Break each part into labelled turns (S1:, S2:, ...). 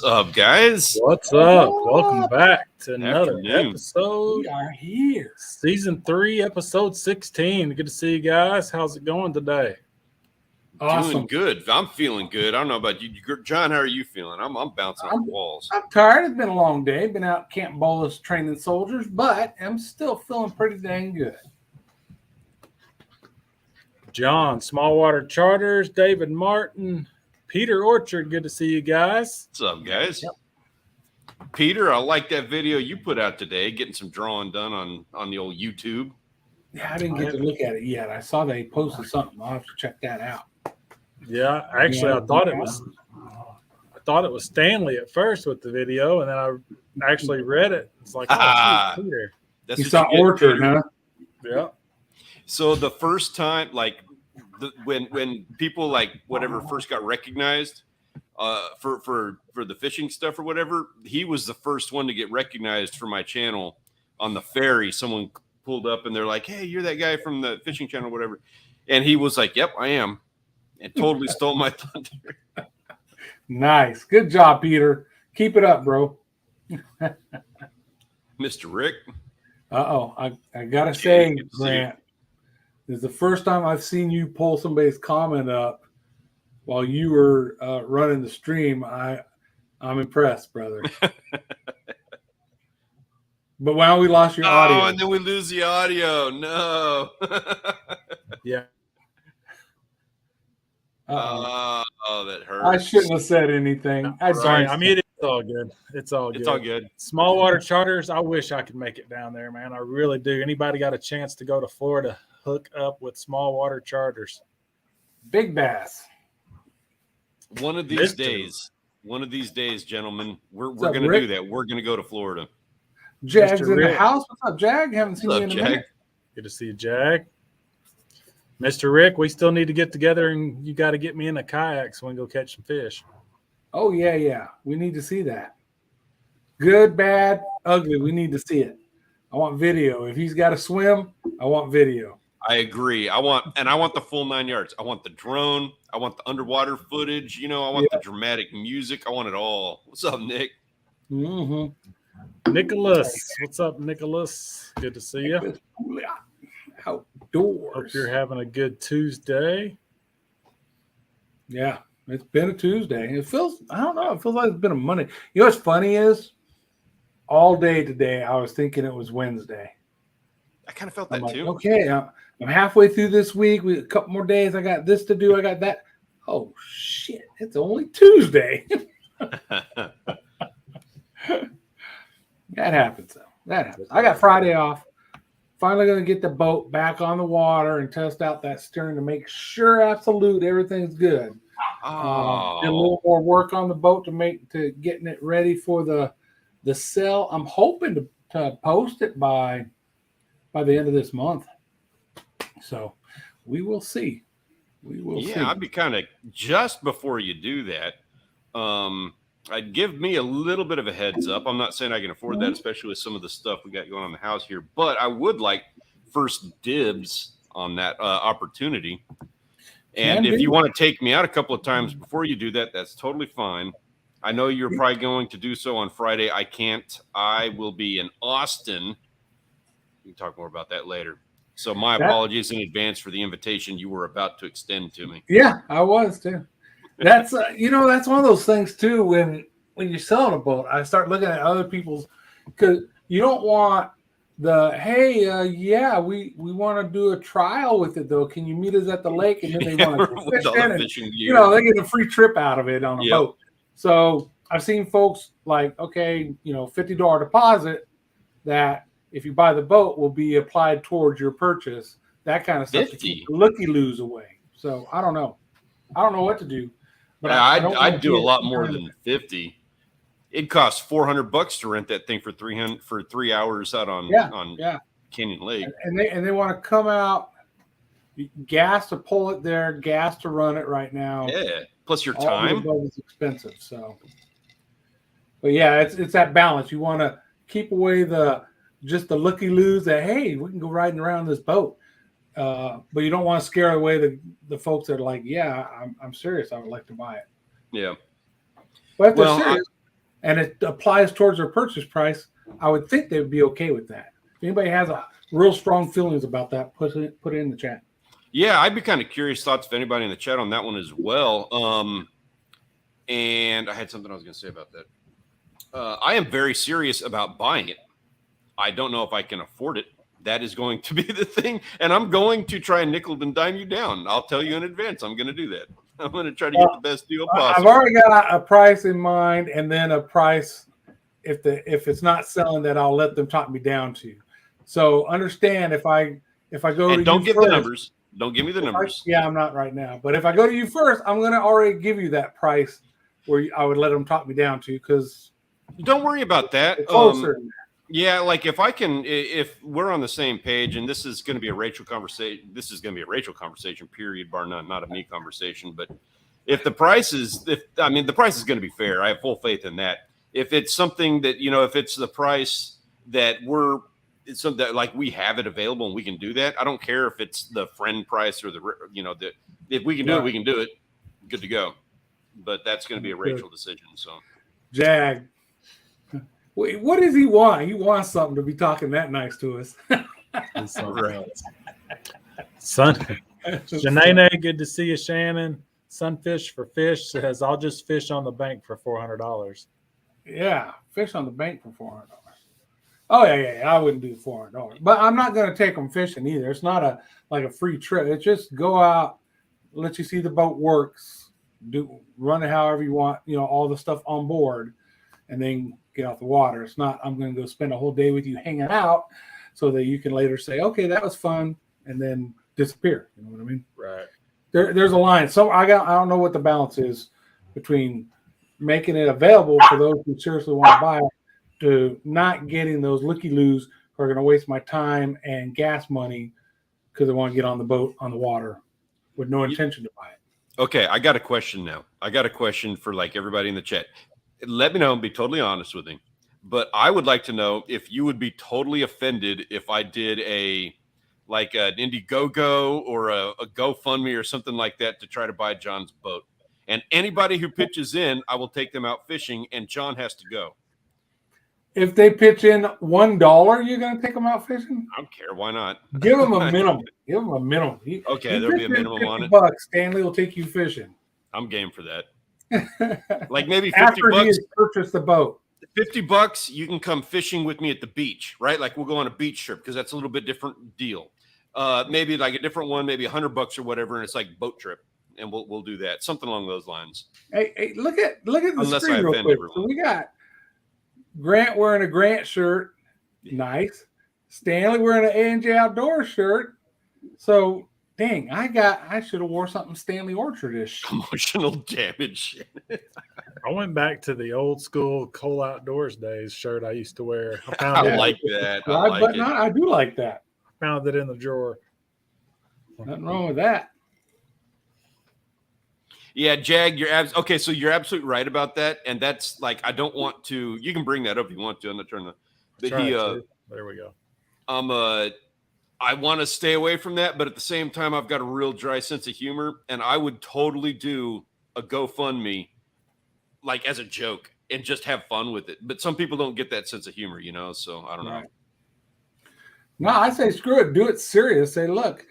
S1: up, guys?
S2: What's up? Welcome back to another
S1: Afternoon.
S2: episode.
S3: We are here.
S2: Season 3, episode 16. Good to see you guys. How's it going today?
S3: Awesome.
S1: Doing good. I'm feeling good. I don't know about you, John. How are you feeling? I'm bouncing off the walls.
S3: I'm tired. It's been a long day. Been out Camp Bolus training soldiers, but I'm still feeling pretty dang good.
S2: John, Smallwater Charters, David Martin, Peter Orchard. Good to see you guys.
S1: What's up, guys?
S3: Yep.
S1: Peter, I like that video you put out today, getting some drawing done on the old YouTube.
S3: Yeah, I didn't get to look at it yet. I saw they posted something. I'll have to check that out.
S2: Yeah, actually, I thought it was Stanley at first with the video, and then I actually read it. It's like, oh, geez, Peter.
S1: That's
S3: You
S1: what
S3: saw
S1: you get,
S3: Orchard,
S1: Peter.
S3: huh?
S2: Yeah.
S1: So the first time, like when people like whatever first got recognized for the fishing stuff or whatever, he was the first one to get recognized for my channel on the ferry. Someone pulled up and they're like, "Hey, you're that guy from the fishing channel, or whatever," and he was like, "Yep, I am," and totally stole my thunder.
S3: Nice. Good job, Peter. Keep it up, bro.
S1: Mr. Rick.
S3: I gotta say,
S1: good to see you.
S3: Grant, this is the first time I've seen you pull somebody's comment up while you were running the stream. I'm impressed, brother. But why we lost your audio?
S1: Oh, and then we lose the audio. No.
S2: Yeah.
S1: Oh, that hurts.
S3: I shouldn't have said anything.
S2: Sorry. I mean, it's all good. It's all good.
S1: It's all good.
S2: Smallwater Charters, I wish I could make it down there, man. I really do. Anybody got a chance to go to Florida, hook up with Smallwater Charters.
S3: Big bass.
S1: One of these days, gentlemen, we're
S3: up,
S1: going to
S3: Rick?
S1: do that. We're going to go to Florida.
S3: Jag's
S2: Mr.
S3: in the
S2: Rick.
S3: house. What's up, Jag? Haven't seen
S1: What's
S3: you
S1: up,
S3: in a
S1: Jag?
S3: minute.
S2: Good to see you, Jag. Mr. Rick, we still need to get together, and you got to get me in a kayak so we can go catch some fish.
S3: Oh, yeah. We need to see that. Good, bad, ugly. We need to see it. I want video. If he's got to swim, I want video.
S1: I agree. I want the full 9 yards. I want the drone. I want the underwater footage. I want the dramatic music. I want it all. What's up, Nick?
S3: Mm-hmm.
S2: Nicholas. What's up, Nicholas? Good to see you.
S3: Outdoors.
S2: Hope you're having a good Tuesday.
S3: Yeah, it's been a Tuesday. It feels like it's been a Monday. You know what's funny is all day today I was thinking it was Wednesday.
S1: I kind of felt
S3: I'm
S1: that
S3: like,
S1: too.
S3: okay, I'm halfway through this week. A couple more days. I got this to do. I got that. Oh, shit. It's only Tuesday. That happens, though. That happens. I got Friday off. Finally going to get the boat back on the water and test out that stern to make sure everything's good.
S1: Oh.
S3: Did a little more work on the boat to getting it ready for the sale. I'm hoping to post it by the end of this month. So we will see. See.
S1: I'd be kind of just before you do that. I'd give me a little bit of a heads up. I'm not saying I can afford that, especially with some of the stuff we got going on in the house here, but I would like first dibs on that opportunity. And if you want to take me out a couple of times before you do that, that's totally fine. I know you're probably going to do so on Friday. I can't. I will be in Austin. We can talk more about that later. So my apologies in advance for the invitation you were about to extend to me.
S3: Yeah, I was too. That's that's one of those things too. When you're selling a boat, I start looking at other people's, because you don't want the we want to do a trial with it though. Can you meet us at the lake? And then they want to go fishing, and they get a free trip out of it on a boat. So I've seen folks like, $50 deposit that if you buy the boat will be applied towards your purchase. That kind of stuff to keep the looky-loos away. So I don't know what to do. But
S1: I'd do a lot more than 50. It costs $400 to rent that thing for 3 hours out on Canyon Lake.
S3: And they want to come out, gas to pull it there, gas to run it right now.
S1: Yeah, plus your time.
S3: All is expensive. So, but yeah, it's that balance. You want to keep away just the looky-loos that hey, we can go riding around this boat. But you don't want to scare away the folks that are like, yeah, I'm serious. I would like to buy it.
S1: Yeah.
S3: But if they're serious, and it applies towards their purchase price, I would think they would be okay with that. If anybody has a real strong feelings about that, put it in the chat.
S1: Yeah, I'd be kind of curious thoughts of anybody in the chat on that one as well. And I had something I was going to say about that. I am very serious about buying it. I don't know if I can afford it. That is going to be the thing. And I'm going to try and nickel and dime you down. I'll tell you in advance. I'm going to do that. I'm going to try to get the best deal possible.
S3: I've already got a price in mind, and then a price if it's not selling that I'll let them talk me down to. So understand if I go
S1: and
S3: to
S1: don't
S3: you
S1: give
S3: first,
S1: the numbers. Don't give me the numbers.
S3: I'm not right now. But if I go to you first, I'm going to already give you that price where I would let them talk me down to, because
S1: don't worry about that. Yeah, like if we're on the same page, and this is going to be a Rachel conversation. This is going to be a Rachel conversation, period, bar none, not a me conversation. But if the price is, the price is going to be fair. I have full faith in that. If it's something that, if it's the price that it's something that like we have it available and we can do that. I don't care if it's the friend price or if we can do it, we can do it. Good to go. But that's going to be a Rachel decision. So,
S3: Jag, what does he want? He wants something to be talking that nice to us.
S2: Son, Janae, good to see you, Shannon. Sunfish for Fish says, I'll just fish on the bank for $400.
S3: Yeah, fish on the bank for $400. Oh yeah, I wouldn't do $400, but I'm not going to take them fishing either. It's not like a free trip. It's just go out, let you see the boat works, run it however you want, all the stuff on board, and then get out the water. It's not I'm going to go spend a whole day with you hanging out, so that you can later say, okay, that was fun, and then disappear. You know what I mean?
S2: Right.
S3: There's a line. So I don't know what the balance is between making it available for those who seriously want to buy it, to not getting those looky-loos who are going to waste my time and gas money because they want to get on the boat on the water with no intention to buy it.
S1: Okay, I got a question now. I got a question for like everybody in the chat. Let me know and be totally honest with me. But I would like to know if you would be totally offended if I did an Indiegogo or a GoFundMe or something like that to try to buy John's boat. And anybody who pitches in, I will take them out fishing, and John has to go.
S3: If they pitch in $1, you're going to take them out fishing?
S1: I don't care. Why not?
S3: Give them a minimum. Give them a minimum.
S1: Okay, there'll be a minimum on it.
S3: $50, Stanley will take you fishing.
S1: I'm game for that. Like maybe $50.
S3: After he has purchased the boat.
S1: $50, you can come fishing with me at the beach, right? Like we'll go on a beach trip because that's a little bit different deal. Maybe like a different one, maybe $100 or whatever, and it's like boat trip, and we'll do that, something along those lines.
S3: Hey, look at the
S1: Unless
S3: screen real quick. So we got Grant wearing a Grant shirt, nice. Stanley wearing an A&J Outdoors shirt. So dang, I should have wore something Stanley Orchard-ish.
S1: Emotional damage.
S2: I went back to the old school Cole Outdoors days shirt I used to wear.
S1: I like that.
S3: I do like that.
S2: Found it in the drawer.
S3: Nothing wrong with that.
S1: Yeah, Jag, okay. So you're absolutely right about that, and that's like I don't want to. You can bring that up if you want to. I'm not trying to. But
S2: there we go.
S1: I want to stay away from that, but at the same time, I've got a real dry sense of humor, and I would totally do a GoFundMe, like as a joke, and just have fun with it. But some people don't get that sense of humor, So I don't know.
S3: No, I say screw it. Do it serious. Say, look,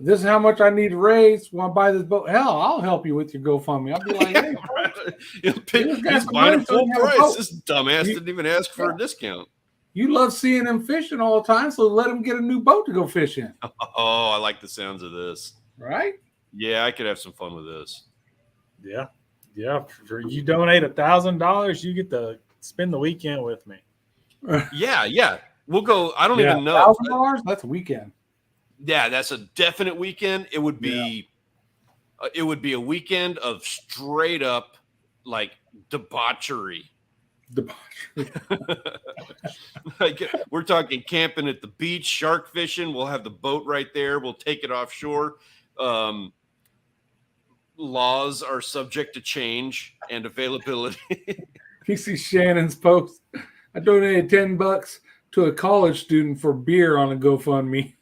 S3: this is how much I need to raise. Want to buy this boat? Hell, I'll help you with your GoFundMe. I'll be like, hey,
S1: he's buying it full price. This dumbass didn't even ask for a discount.
S3: You love seeing him fishing all the time, so let him get a new boat to go fishing.
S1: Oh, I like the sounds of this.
S3: Right?
S1: Yeah, I could have some fun with this.
S2: Yeah. For you donate $1,000, you get to spend the weekend with me.
S1: Yeah. We'll go. I don't even know.
S3: $1,000? That's a weekend.
S1: Yeah, that's a definite weekend. It would be a weekend of straight up like debauchery. Like, we're talking camping at the beach, shark fishing. We'll have the boat right there. We'll take it offshore. Laws are subject to change and availability.
S3: You see Shannon's post. I donated $10 to a college student for beer on a GoFundMe.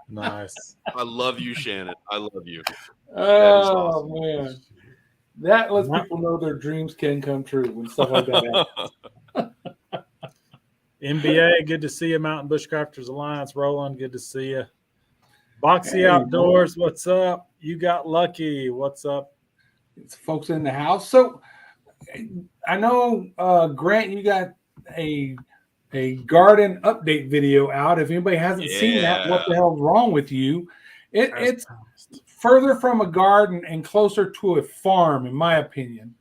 S2: Nice.
S1: I love you, Shannon. I love you.
S3: Oh, awesome. Man. That lets people know their dreams can come true when stuff like that happens.
S2: NBA, good to see you. Mountain Bushcrafters Alliance, Roland, good to see you. Boxy
S3: Hey,
S2: Outdoors, what's up? You got lucky. What's up?
S3: It's folks in the house. So I know, Grant, you got a garden update video out. If anybody hasn't seen that, what the hell's wrong with you? It's further from a garden and closer to a farm, in my opinion.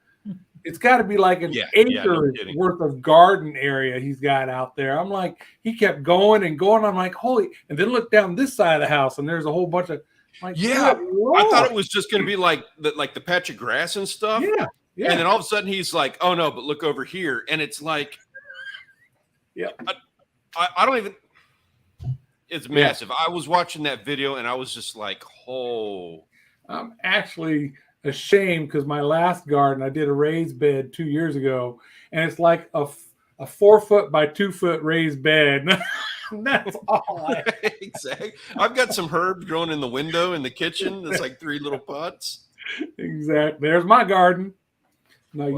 S3: It's got to be like an acre worth of garden area he's got out there. I'm like, he kept going and going. I'm like, holy! And then look down this side of the house, and there's a whole bunch of like,
S1: I thought it was just going to be like the patch of grass and stuff.
S3: Yeah.
S1: And then all of a sudden he's like, oh no, but look over here. And it's like, I don't even, it's massive. I was watching that video and I was just like, oh.
S3: I'm actually ashamed because my last garden, I did a raised bed 2 years ago, and it's like a 4 foot by 2 foot raised bed. That's all I have.
S1: Exactly. I've got some herbs growing in the window in the kitchen. It's like 3 little pots.
S3: Exactly. There's my garden. No,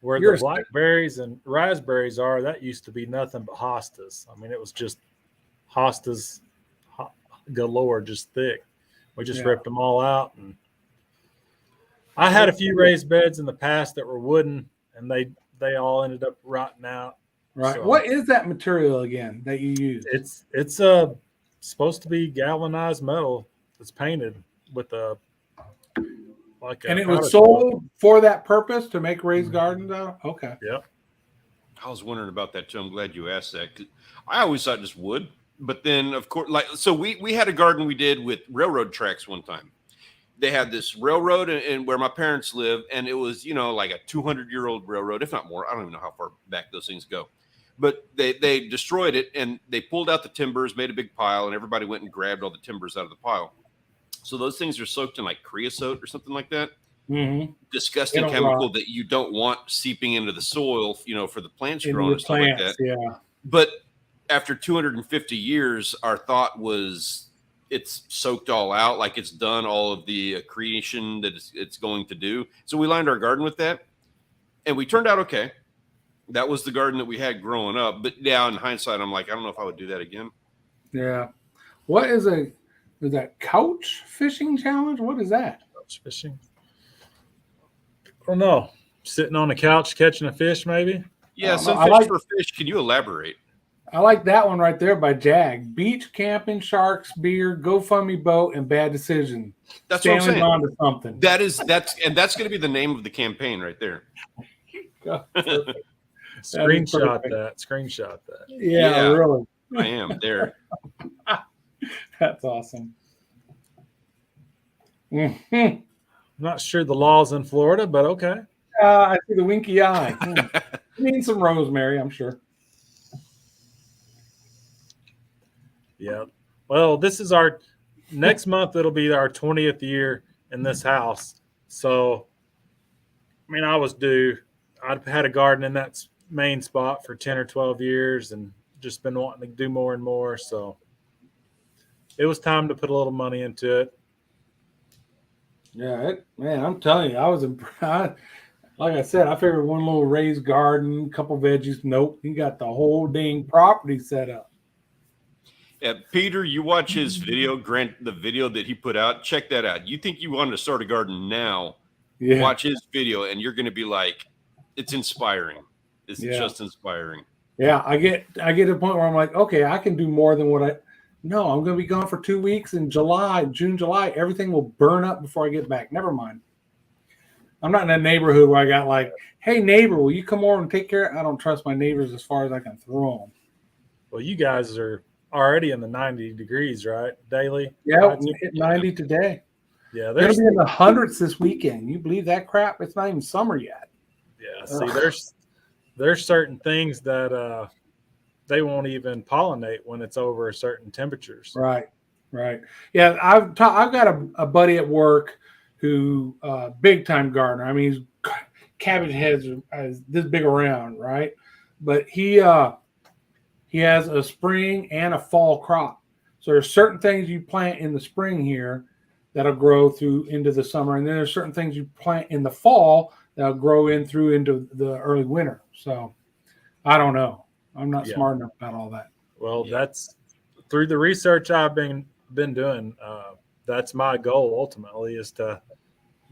S2: Where the blackberries and raspberries are, that used to be nothing but hostas. I mean, it was just hostas galore, just thick. We just ripped them all out. And I had a few raised beds in the past that were wooden, and they all ended up rotting out.
S3: Right.
S2: So,
S3: what is that material again that you use?
S2: It's supposed to be galvanized metal that's painted with a
S3: and it was sold for that purpose to make raised gardens out? Okay.
S2: Yep.
S1: I was wondering about that too. I'm glad you asked that. I always thought just wood, but then of course, so we had a garden we did with railroad tracks one time. They had this railroad and where my parents live, and it was, like a 200-year-old railroad, if not more. I don't even know how far back those things go. But they destroyed it, and they pulled out the timbers, made a big pile, and everybody went and grabbed all the timbers out of the pile. So those things are soaked in like creosote or something like that.
S3: Mm-hmm.
S1: Disgusting chemical that you don't want seeping into the soil, for the plants growing and stuff like that.
S3: Yeah.
S1: But after 250 years, our thought was it's soaked all out, like it's done all of the accretion that it's going to do. So we lined our garden with that, and we turned out okay. That was the garden that we had growing up. But now in hindsight, I'm like, I don't know if I would do that again.
S3: Yeah. What is that couch fishing challenge? What is that?
S2: Couch fishing? I don't know. Sitting on the couch catching a fish, maybe?
S1: Yeah, some fish for fish. Can you elaborate?
S3: I like that one right there by Jag. Beach camping, sharks, beer, GoFundMe boat, and bad decision.
S1: That's what I'm saying.
S3: On to something.
S1: That's going to be the name of the campaign right there.
S2: Screenshot that.
S3: Yeah, really.
S1: I am there.
S3: That's awesome.
S2: Mm-hmm. I'm not sure the laws in Florida, but okay.
S3: I see the winky eye. Need some rosemary, I'm sure.
S2: Yeah. Well, this is our next month. It'll be our 20th year in this house. So, I mean, I was due. I'd had a garden in that main spot for 10 or 12 years and just been wanting to do more and more. So it was time to put a little money into it.
S3: Yeah, man, I'm telling you, I was impressed. Like I said, I figured one little raised garden, a couple veggies. Nope, he got the whole dang property set up.
S1: Yeah, Peter, you watch his video, Grant, the video that he put out. Check that out. You think you wanted to start a garden now? Yeah. Watch his video, and you're going to be like, it's inspiring. It's just inspiring.
S3: Yeah, I get to the point where I'm like, okay, I can do more than what I'm going to be gone for 2 weeks in June, July. Everything will burn up before I get back. Never mind. I'm not in a neighborhood where I got like, hey, neighbor, will you come over and take care? I don't trust my neighbors as far as I can throw them.
S2: Well, you guys are already in the 90 degrees, right? Daily?
S3: Yeah, we hit 90 today.
S2: Yeah,
S3: they're going to be in the hundreds this weekend. You believe that crap? It's not even summer yet.
S2: Yeah, see, there's certain things that they won't even pollinate when it's over certain temperatures.
S3: Right. Yeah, I've got a buddy at work who big time gardener. I mean, he's cabbage heads are this big around, right? But he has a spring and a fall crop. So there's certain things you plant in the spring here that'll grow through into the summer, and then there's certain things you plant in the fall that'll grow through into the early winter. So I don't know. I'm not smart enough about all that.
S2: Well, that's through the research I've been doing. That's my goal ultimately, is to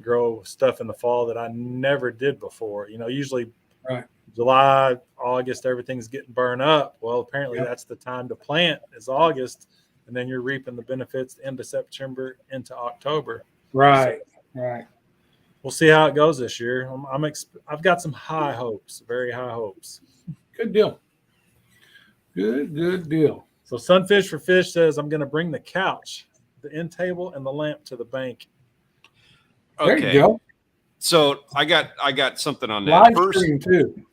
S2: grow stuff in the fall that I never did before. Usually July, August, everything's getting burned up. Well, apparently that's the time to plant, is August, and then you're reaping the benefits into September, into October.
S3: Right.
S2: We'll see how it goes this year. I've got some high hopes, very high hopes.
S3: Good deal. Good deal.
S2: So Sunfish for Fish says, I'm going to bring the couch, the end table, and the lamp to the bank.
S3: Okay. There you go.
S1: So I got something on that.
S3: Live stream too.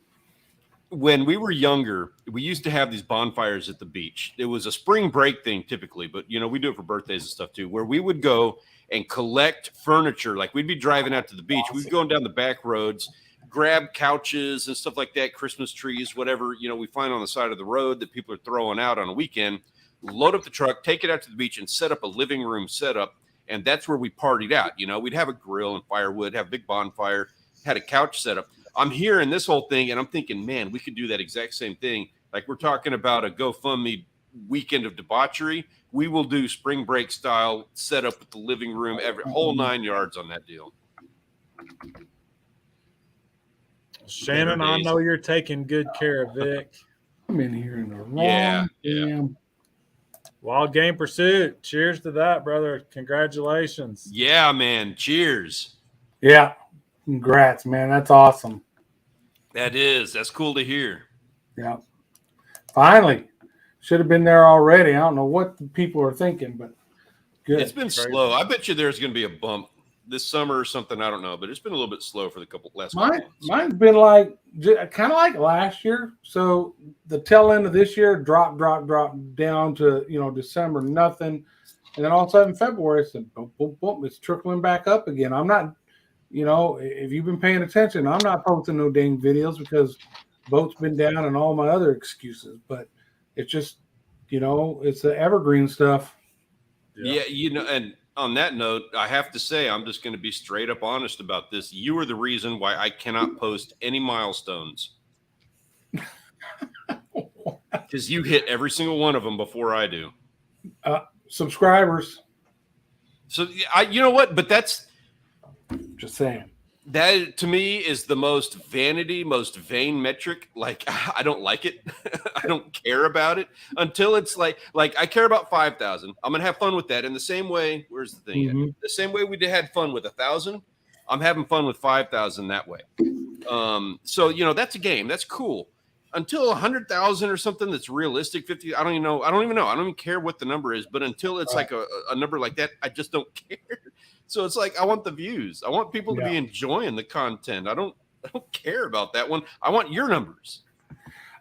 S1: When we were younger, we used to have these bonfires at the beach. It was a spring break thing typically, but we do it for birthdays and stuff too, where we would go and collect furniture. Like we'd be driving out to the beach. We'd be going down the back roads, grab couches and stuff like that, Christmas trees, whatever, we find on the side of the road that people are throwing out on a weekend, load up the truck, take it out to the beach and set up a living room setup. And that's where we partied out. We'd have a grill and firewood, have a big bonfire, had a couch set up. I'm hearing this whole thing and I'm thinking, man, we could do that exact same thing. Like we're talking about a GoFundMe weekend of debauchery. We will do spring break style setup with the living room, every whole 9 yards on that deal.
S2: Shannon, I know you're taking good care of Vic.
S3: I'm in here in the wrong damn.
S2: Wild Game Pursuit. Cheers to that, brother. Congratulations.
S1: Yeah, man. Cheers.
S3: Yeah. Congrats, man. That's awesome.
S1: That's cool to hear.
S3: Yeah. Finally. Should have been there already. I don't know what the people are thinking, but good.
S1: It's been slow. I bet you there's going to be a bump this summer or something. I don't know, but it's been a little bit slow for the last couple months.
S3: Mine's been like kind of like last year. So the tail end of this year dropped down to December, nothing, and then all of a sudden February it's boom, boom, boom, it's trickling back up again. I'm not, if you've been paying attention, I'm not posting no dang videos because boat's been down and all my other excuses, but it's just it's the evergreen stuff.
S1: Yeah, and on that note, I have to say, I'm just going to be straight up honest about this. You are the reason why I cannot post any milestones. Because you hit every single one of them before I do.
S3: Subscribers.
S1: So, you know what? But that's...
S3: Just saying.
S1: That, to me, is the most most vain metric. Like, I don't like it. I don't care about it until it's like I care about 5,000. I'm going to have fun with that. In the same way, where's the thing? Mm-hmm. The same way we had fun with 1,000, I'm having fun with 5,000 that way. So, that's a game. That's cool. Until 100,000 or something that's realistic, 50, I don't even know. I don't even care what the number is. But until it's like a number like that, I just don't care. So it's like I want the views. I want people to be enjoying the content. I don't care about that one. I want your numbers.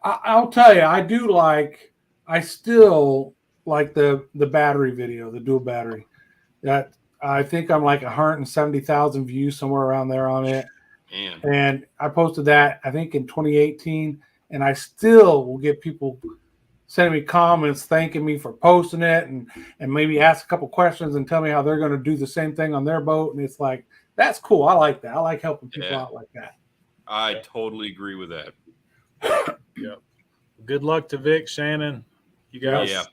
S3: I'll tell you, I still like the battery video, the dual battery. That I think I'm like 170,000 views, somewhere around there on it.
S1: Man.
S3: And I posted that I think in 2018, and I still will get people sending me comments thanking me for posting it and maybe ask a couple questions and tell me how they're going to do the same thing on their boat. And it's like, that's cool. I like that. I like helping people out like that.
S1: I totally agree with that.
S2: Yep. Good luck to Vic, Shannon. You guys.
S1: Yeah.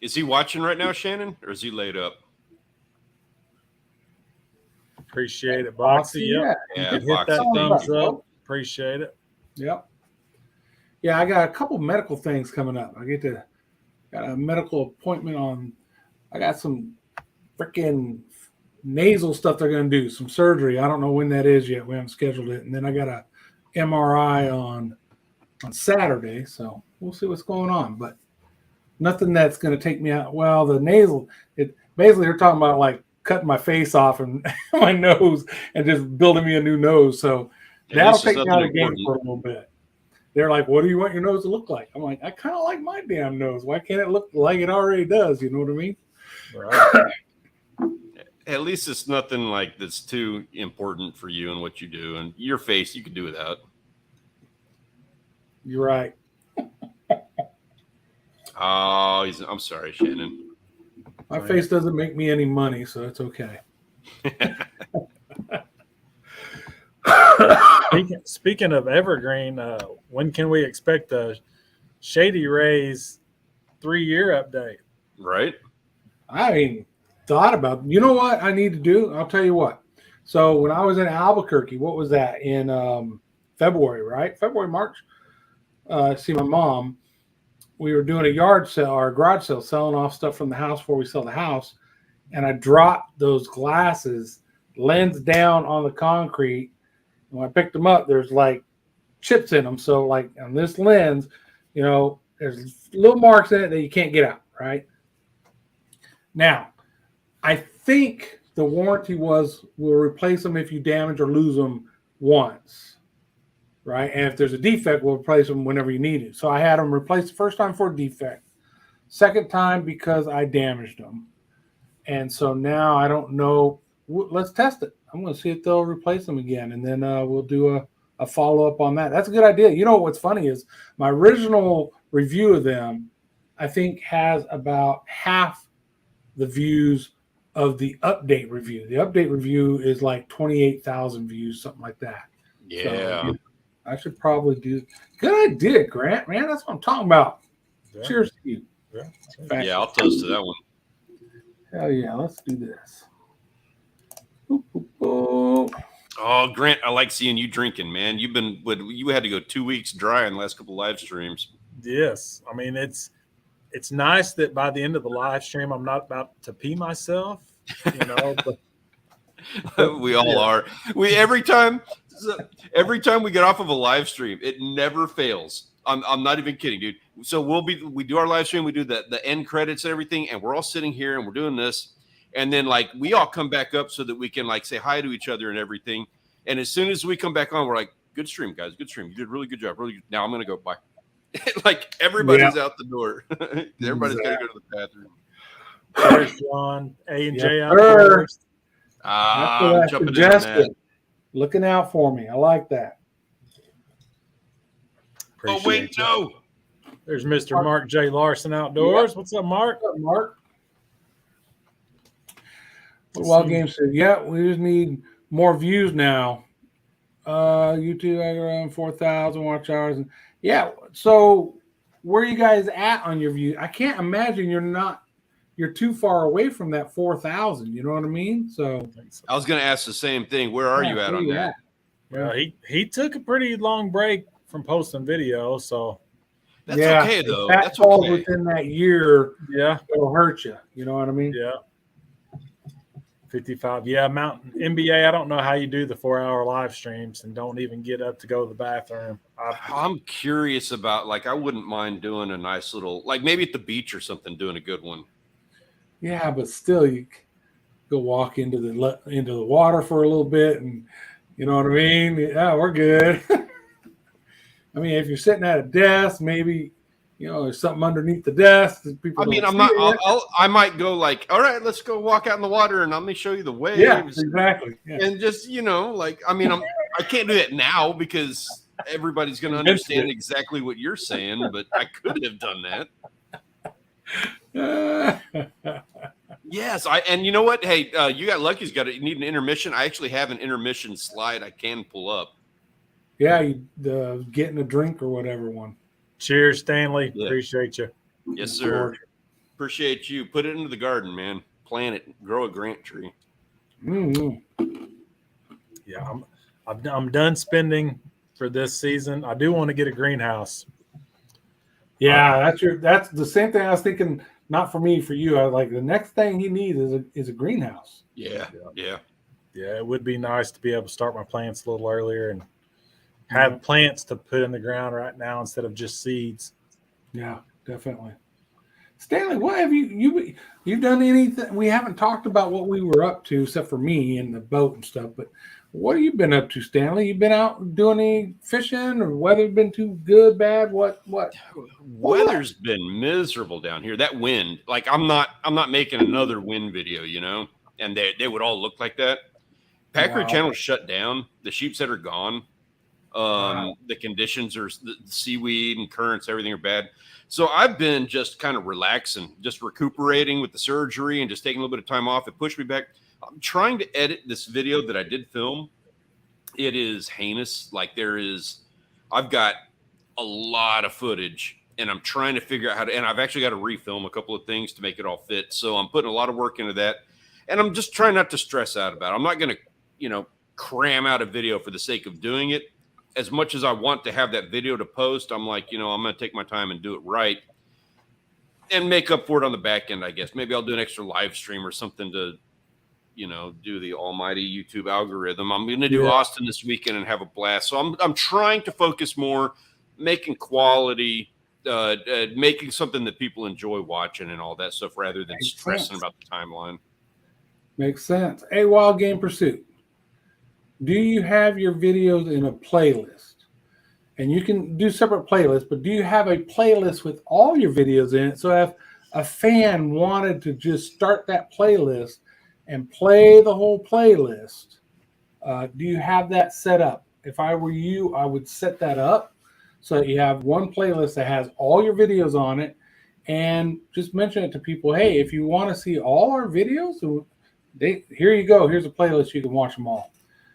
S1: Is he watching right now, Shannon, or is he laid up?
S2: Appreciate it, Boxy. Yep.
S1: Yeah,
S2: hit that thumbs up. Appreciate it.
S3: Yep. Yeah, I got a couple medical things coming up. Got a medical appointment I got some freaking nasal stuff they're going to do, some surgery. I don't know when that is yet. We haven't scheduled it. And then I got a MRI on Saturday. So we'll see what's going on. But nothing that's going to take me out. Well, the nasal, basically they're talking about like cutting my face off and my nose and just building me a new nose. So that'll take me out of the game for a little bit. They're like, what do you want your nose to look like? I'm like, I kind of like my damn nose. Why can't it look like it already does? You know what I mean?
S1: Right. At least it's nothing like that's too important for you and what you do. And your face, you could do without.
S3: You're right.
S1: Oh, I'm sorry, Shannon.
S3: My face doesn't make me any money, so it's okay.
S2: Speaking of Evergreen, when can we expect the Shady Rays 3-year update?
S1: Right.
S3: I mean, thought about, you know what I need to do? I'll tell you what. So when I was in Albuquerque, what was that in February, right? February, March. See my mom. We were doing a yard sale or a garage sale, selling off stuff from the house before we sell the house. And I dropped those glasses, lens down on the concrete. And when I picked them up, there's like chips in them. So like on this lens, you know, there's little marks in it that you can't get out, right? Now, I think the warranty was we'll replace them if you damage or lose them once, right? And if there's a defect, we'll replace them whenever you need it. So I had them replaced the first time for a defect, second time because I damaged them. And so now I don't know. Let's test it. I'm going to see if they'll replace them again, and then we'll do a follow-up on that. That's a good idea. You know what's funny is my original review of them, I think, has about half the views of the update review. The update review is like 28,000 views, something like that.
S1: Yeah.
S3: So I should probably do. Good idea, Grant. Man, that's what I'm talking about.
S2: Yeah.
S3: Cheers to you.
S1: Yeah, I'll toast to that one.
S3: Hell yeah, let's do this. Boop, boop, boop.
S1: Oh, Grant, I like seeing you drinking, man. You had to go 2 weeks dry in the last couple live streams.
S2: Yes. I mean, it's nice that by the end of the live stream, I'm not about to pee myself, you know. But
S1: We all are. Every time we get off of a live stream, it never fails. I'm not even kidding, dude. So we do our live stream, we do the end credits and everything, and we're all sitting here and we're doing this, and then like we all come back up so that we can like say hi to each other and everything. And as soon as we come back on, we're like, "Good stream, guys. Good stream. You did a really good job. Really good. Now I'm gonna go. Bye." Like everybody's out the door. Everybody's got to go to the bathroom.
S2: there's John A&J
S3: Yes,
S2: Outdoors.
S1: I'm jumping in on that.
S3: Looking out for me. I like that.
S1: Oh wait, no.
S2: There's Mr. Mark J. Larson Outdoors. What's up, Mark?
S3: What's up, Mark? Wild Game said, yeah, we just need more views now. YouTube, I got around 4,000 watch hours. And yeah, so where are you guys at on your view? I can't imagine you're too far away from that 4,000. You know what I mean? So
S1: I was going to ask the same thing. Where are you at on that?
S2: Well, he took a pretty long break from posting video, so
S1: that's okay though.
S3: That
S1: That's
S3: falls
S1: okay.
S3: within that year.
S2: Yeah,
S3: it'll hurt you. You know what I mean?
S2: Yeah. 55. Yeah, Mountain NBA. I don't know how you do the 4-hour live streams and don't even get up to go to the bathroom.
S1: I'm curious about, like, I wouldn't mind doing a nice little, like maybe at the beach or something, doing a good one.
S3: Yeah, but still, you go walk into the water for a little bit, and you know what I mean. Yeah, we're good. I mean, if you're sitting at a desk, maybe there's something underneath the desk. That people
S1: I might go like, all right, let's go walk out in the water, and let me show you the waves.
S3: Yeah, exactly. Yeah.
S1: And just like, I mean, I can't do that now because everybody's going to understand exactly what you're saying, but I could have done that. Yes, and you know what? Hey, you got Lucky's you need an intermission. I actually have an intermission slide I can pull up.
S3: Yeah, the getting a drink or whatever one.
S2: Cheers, Stanley.
S1: Yeah.
S2: Appreciate you.
S1: Yes, sir. Appreciate you. Put it into the garden, man. Plant it. Grow a Grant tree.
S3: Mm-hmm.
S2: Yeah, I'm done spending for this season. I do want to get a greenhouse.
S3: Yeah, that's the same thing I was thinking. Not for me, for you. I like the next thing he needs is a greenhouse.
S1: Yeah.
S2: It would be nice to be able to start my plants a little earlier and have plants to put in the ground right now instead of just seeds.
S3: Yeah, definitely. Stanley, what have you've done anything? We haven't talked about what we were up to, except for me and the boat and stuff. But what have you been up to, Stanley? You been out doing any fishing, or weather been too good, bad? What?
S1: Weather's been miserable down here. That wind, like I'm not making another wind video, and they would all look like that. Packer Channel shut down. The sheep's head are gone. Wow. The conditions are the seaweed and currents, everything are bad. So I've been just kind of relaxing, just recuperating with the surgery and just taking a little bit of time off. It pushed me back. I'm trying to edit this video that I did film. It is heinous. Like I've got a lot of footage and I'm trying to figure out how to, and I've actually got to refilm a couple of things to make it all fit. So I'm putting a lot of work into that, and I'm just trying not to stress out about it. I'm not going to, cram out a video for the sake of doing it. As much as I want to have that video to post, I'm like, I'm going to take my time and do it right and make up for it on the back end, I guess. Maybe I'll do an extra live stream or something to, do the almighty YouTube algorithm. I'm going to do Austin this weekend and have a blast. So I'm trying to focus more, making quality, making something that people enjoy watching and all that stuff rather than stressing about the timeline.
S3: Makes sense. Hey, Wild Game Pursuit, do you have your videos in a playlist? And you can do separate playlists, but do you have a playlist with all your videos in it? So if a fan wanted to just start that playlist and play the whole playlist, do you have that set up? If I were you, I would set that up so that you have one playlist that has all your videos on it, and just mention it to people. Hey, if you want to see all our videos, here you go. Here's a playlist. You can watch them all.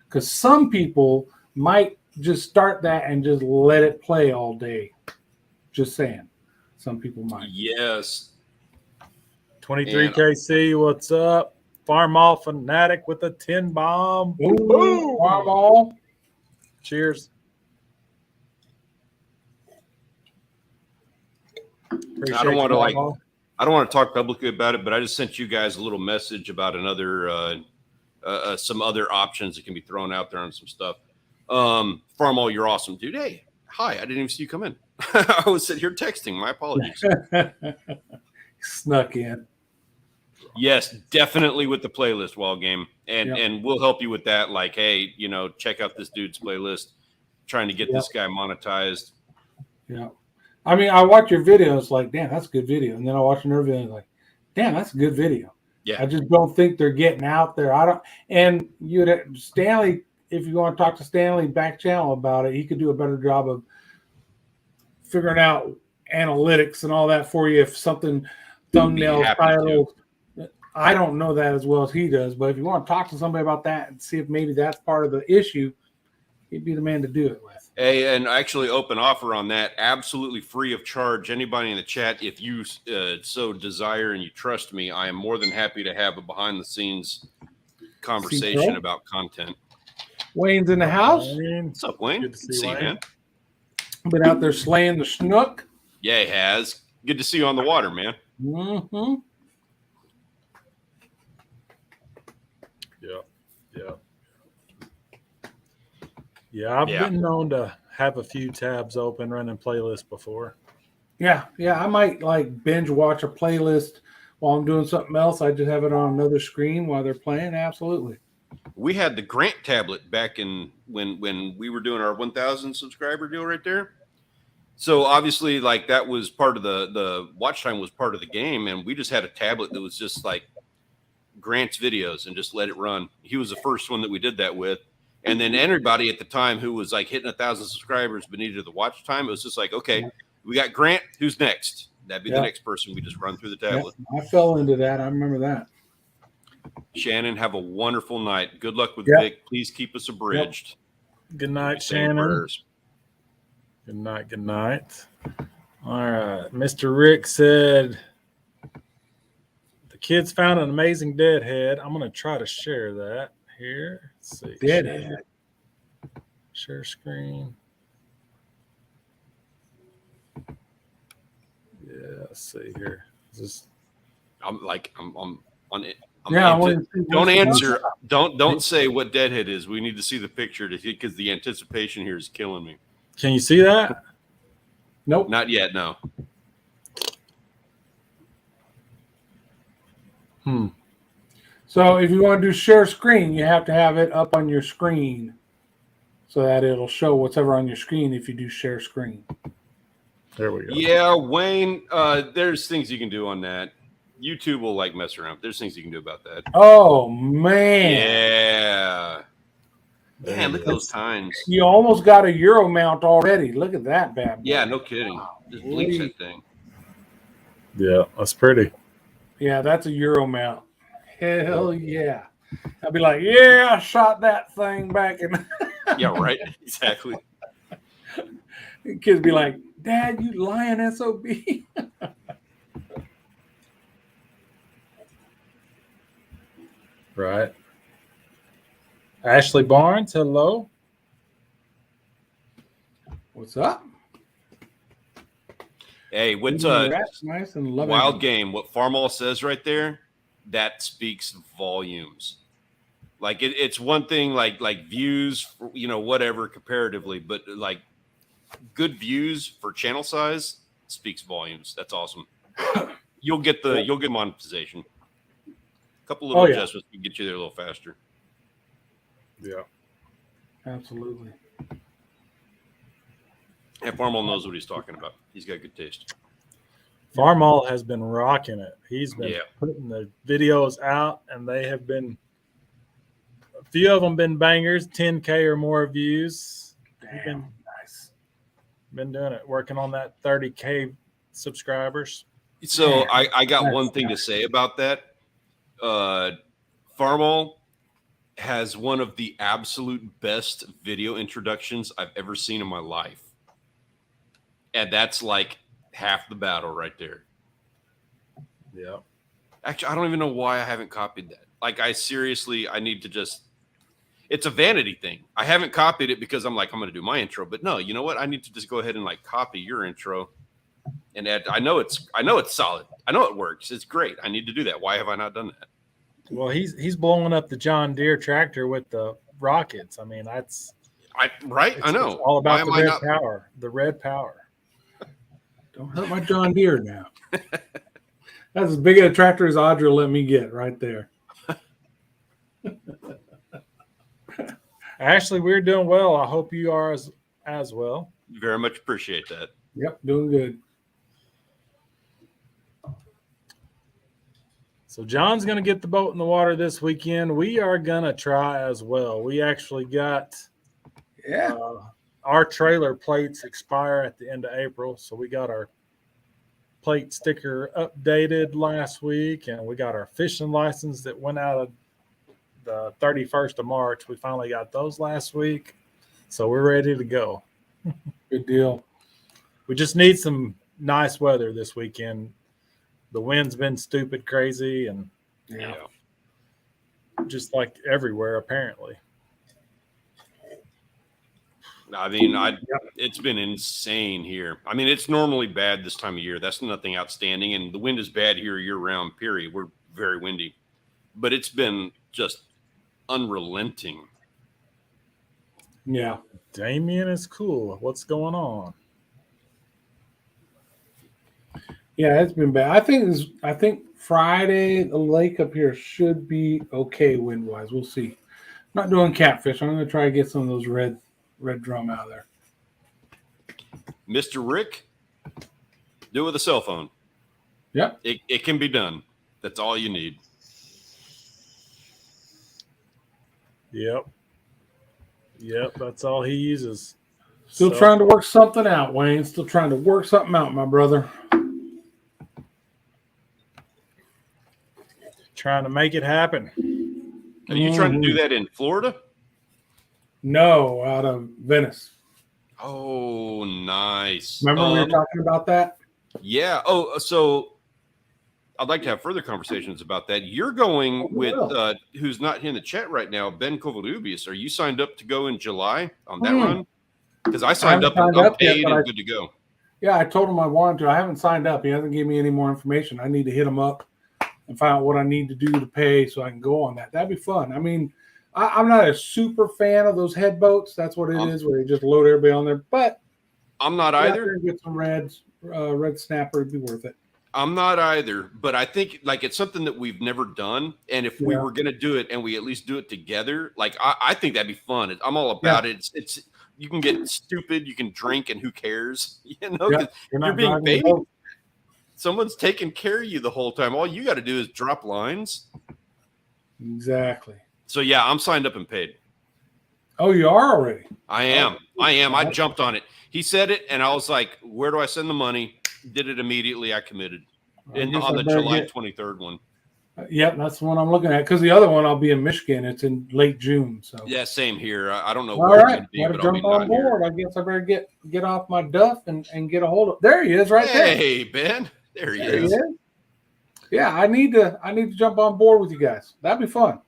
S3: Because some people might just start that and just let it play all day. Just saying. Some people might.
S1: Yes.
S2: 23KC, what's up? Farmall Fanatic with a 10 bomb.
S3: Boom. Farmall.
S2: Cheers.
S1: I don't want to talk publicly about it, but I just sent you guys a little message about another some other options that can be thrown out there on some stuff. Farmall, you're awesome, dude. Hey, hi. I didn't even see you come in. I was sitting here texting. My apologies.
S3: Snuck in.
S1: Yes, definitely with the playlist, Wild Game. And we'll help you with that. Like, hey, check out this dude's playlist. Trying to get this guy monetized.
S3: Yeah. I mean, I watch your videos like, damn, that's a good video. And then I watch another video like, damn, that's a good video.
S1: Yeah.
S3: I just don't think they're getting out there. And Stanley, if you want to talk to Stanley back channel about it, he could do a better job of figuring out analytics and all that for you. If something thumbnail title, I don't know that as well as he does, but if you want to talk to somebody about that and see if maybe that's part of the issue, he'd be the man to do it with.
S1: Hey, and actually open offer on that, absolutely free of charge. Anybody in the chat, if you so desire and you trust me, I am more than happy to have a behind-the-scenes conversation about content.
S3: Wayne's in the house.
S1: What's up, Wayne? Good to see you, man.
S3: Been out there slaying the snook.
S1: Yeah, he has. Good to see you on the water, man.
S3: Mm-hmm.
S2: Yeah, I've been known to have a few tabs open running playlists before.
S3: Yeah, I might like binge watch a playlist while I'm doing something else. I just have it on another screen while they're playing. Absolutely.
S1: We had the Grant tablet back in when we were doing our 1,000 subscriber deal right there. So obviously, like that was part of the watch time was part of the game, and we just had a tablet that was just like Grant's videos and just let it run. He was the first one that we did that with. And then everybody at the time who was like hitting 1,000 subscribers but needed the watch time, it was just like, okay, we got Grant. Who's next? That'd be the next person. We just run through the tablet.
S3: I fell into that. I remember that.
S1: Shannon, have a wonderful night. Good luck with Vic. Please keep us abridged.
S2: Good night, Shannon. Prayers. Good night. Good night. All right. Mr. Rick said, the kids found an amazing deadhead. I'm going to try to share that here. Let's see.
S3: Deadhead.
S2: Share screen. Yeah, let's see here. Is this...
S1: I'm on it.
S3: Don't
S1: answer. Don't say what deadhead is. We need to see the picture because the anticipation here is killing me.
S2: Can you see that?
S3: Nope.
S1: Not yet. No.
S3: So if you want to do share screen, you have to have it up on your screen so that it'll show whatever on your screen if you do share screen.
S2: There we go.
S1: Yeah, Wayne, there's things you can do on that. YouTube will like mess around. There's things you can do about that.
S3: Oh, man.
S1: Yeah. Man, look at those times.
S3: You almost got a Euro mount already. Look at that bad boy.
S1: Yeah, no kidding. Just blinks that thing.
S2: Yeah, that's pretty.
S3: Yeah, that's a Euro mount. Hell yeah. I'd be like, yeah, I shot that thing back in.
S1: Yeah, right. Exactly.
S3: Kids be like, Dad, you lying SOB.
S2: Right. Ashley Barnes, hello.
S3: What's up?
S1: Hey, what's
S3: nice and loving
S1: wild game? What Farmall says right there, that speaks volumes. Like it's one thing, like views, whatever comparatively, but like good views for channel size speaks volumes. That's awesome. You'll get monetization. A couple little adjustments can get you there a little faster.
S2: Yeah,
S3: absolutely.
S1: And Farmall knows what he's talking about. He's got good taste.
S2: Farmall has been rocking it. He's been putting the videos out, and they have been a few of them been bangers, 10K or more views.
S3: Damn, nice.
S2: Been doing it, working on that 30K subscribers.
S1: So I got one thing to say about that. Farmall has one of the absolute best video introductions I've ever seen in my life. And that's like half the battle right there.
S2: Yeah.
S1: Actually, I don't even know why I haven't copied that. Like, I need to just, it's a vanity thing. I haven't copied it because I'm like, I'm going to do my intro, but no, you know what? I need to just go ahead and like copy your intro and add. I know it's solid. I know it works. It's great. I need to do that. Why have I not done that?
S2: Well, he's blowing up the John Deere tractor with the rockets. I mean, I know.
S1: It's
S2: all about power. The red power.
S3: Don't hurt my John Deere now. That's as big a tractor as Audra let me get right there.
S2: Ashley, we're doing well. I hope you are as well.
S1: Very much appreciate that.
S3: Yep, doing good.
S2: So John's going to get the boat in the water this weekend. We are going to try as well. We actually got our trailer plates expire at the end of April. So we got our plate sticker updated last week, and we got our fishing license that went out of the 31st of March. We finally got those last week. So we're ready to go.
S3: Good deal.
S2: We just need some nice weather this weekend. The wind's been stupid crazy, and just like everywhere apparently.
S1: I mean, it's been insane here. I mean, it's normally bad this time of year. That's nothing outstanding, and the wind is bad here year-round, period. We're very windy. But it's been just unrelenting.
S3: Yeah.
S2: Damien is cool. What's going on?
S3: Yeah, it's been bad. I think Friday the lake up here should be okay wind-wise. We'll see. I'm not doing catfish. I'm going to try to get some of those red drum out of there.
S1: Mr. Rick, do it with a cell phone.
S3: Yep.
S1: It can be done. That's all you need.
S2: Yep, that's all he uses.
S3: Still trying to work something out, Wayne. Still trying to work something out, my brother.
S2: Trying to make it happen.
S1: Are you trying to do that in Florida?
S3: No, out of Venice.
S1: Oh, nice.
S3: Remember we were talking about that?
S1: Yeah. Oh, so I'd like to have further conversations about that. You're going with who's not in the chat right now, Ben Kovalubius. Are you signed up to go in July on that run? Because I signed up and I'm paid and good to go.
S3: Yeah, I told him I wanted to. I haven't signed up. He hasn't given me any more information. I need to hit him up and find out what I need to do to pay so I can go on that. That'd be fun. I mean, I'm not a super fan of those head boats. That's what it is, where you just load everybody on there. But
S1: I'm not either.
S3: Get some red snapper. It'd be worth it.
S1: I'm not either, but I think like it's something that we've never done. And if we were going to do it and we at least do it together, like I think that'd be fun. I'm all about it. It's you can get stupid, you can drink, and who cares? You know, you're being paid. Someone's taking care of you the whole time. All you got to do is drop lines.
S3: Exactly.
S1: So yeah, I'm signed up and paid.
S3: Oh, you are already.
S1: I am. I jumped on it. He said it, and I was like, "Where do I send the money?" Did it immediately. I committed on the July 23rd one.
S3: Yep, that's the one I'm looking at. Because the other one, I'll be in Michigan. It's in late June. So
S1: yeah, same here. I don't know
S3: all
S1: where
S3: right,
S1: it's going to be, but
S3: jump on board. Here. I guess I better get off my duff and get a hold of. There he is, right there.
S1: Hey, Ben. There he is.
S3: Yeah, I need to jump on board with you guys. That'd be fun.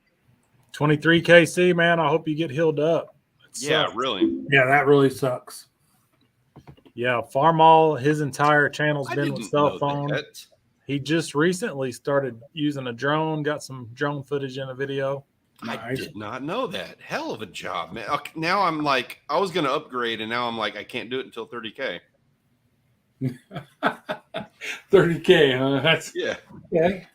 S2: 23 KC, man. I hope you get healed up.
S1: Yeah, really.
S3: Yeah, that really sucks.
S2: Yeah, Farmall, his entire channel's been with cell phone. He just recently started using a drone, got some drone footage in a video.
S1: I did not know that. Hell of a job, man. Okay, now I'm like, I was going to upgrade, and now I'm like, I can't do it until 30K.
S3: 30K, huh? That's okay.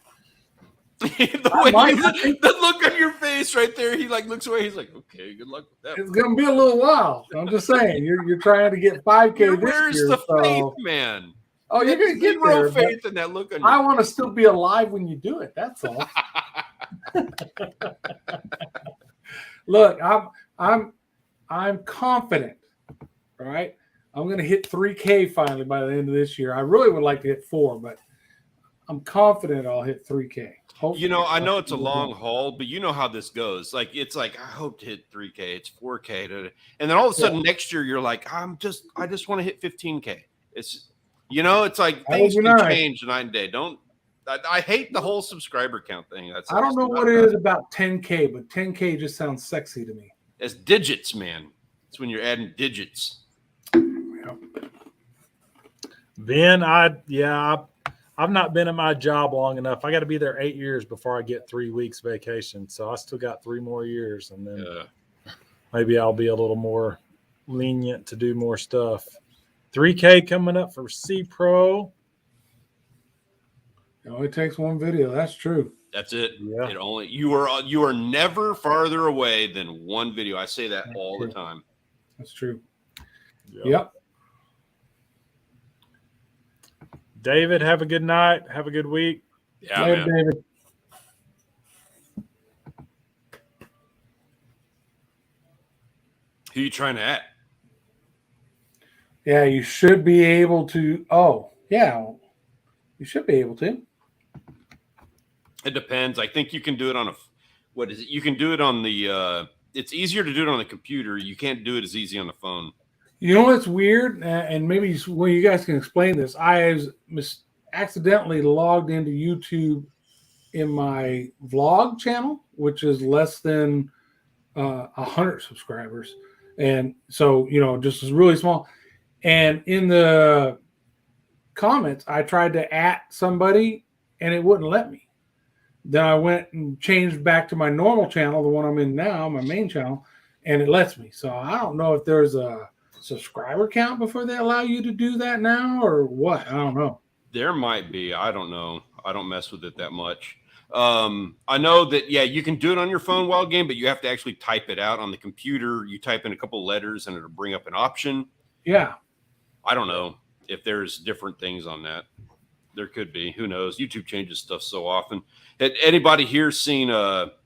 S1: The look on your face right there, he like looks away. He's like, okay, good luck with that.
S3: It's gonna be a little while. I'm just saying, you're trying to get 5K
S1: Where's
S3: this year.
S1: The faith, man?
S3: Oh, you're gonna get
S1: zero faith in that look on your
S3: I want to still be alive when you do it. That's all. Look, I'm confident. All right, I'm gonna hit 3K finally by the end of this year. I really would like to hit 4, but I'm confident I'll hit 3K.
S1: Hopefully. I know it's a long haul, but you know how this goes. Like, it's like, I hope to hit 3K. It's 4K. And then all of a sudden next year, you're like, I just want to hit 15K. It's, it's like things can change night and day. I hate the whole subscriber count thing.
S3: I don't know what it is about 10K, but 10K just sounds sexy to me.
S1: It's digits, man. It's when you're adding digits.
S2: Ben, I've not been at my job long enough. I got to be there 8 years before I get 3 weeks vacation. So I still got 3 more years, and then maybe I'll be a little more lenient to do more stuff. 3K coming up for C Pro.
S3: It only takes one video. That's true.
S1: That's it.
S3: Yeah.
S1: You are never farther away than one video. I say that all the time.
S3: That's true. Yep.
S2: David, have a good night. Have a good week.
S1: Yeah, later, man. David. Who are you trying to at?
S3: Yeah, you should be able to. Oh, yeah. You should be able to.
S1: It depends. I think you can do it on what is it? You can do it on the it's easier to do it on the computer. You can't do it as easy on the phone. You
S3: know what's weird? And maybe you guys can explain this. I accidentally logged into YouTube in my vlog channel, which is less than 100 subscribers. And so, just is really small. And in the comments, I tried to at somebody and it wouldn't let me. Then I went and changed back to my normal channel, the one I'm in now, my main channel, and it lets me. So I don't know if there's a subscriber count before they allow you to do that now or what. I don't know.
S1: There might be. I don't know. I don't mess with it that much. I know that, you can do it on your phone while game, but you have to actually type it out on the computer. You type in a couple of letters and it'll bring up an option.
S3: Yeah.
S1: I don't know if there's different things on that. There could be. Who knows? YouTube changes stuff so often. Had anybody here seen what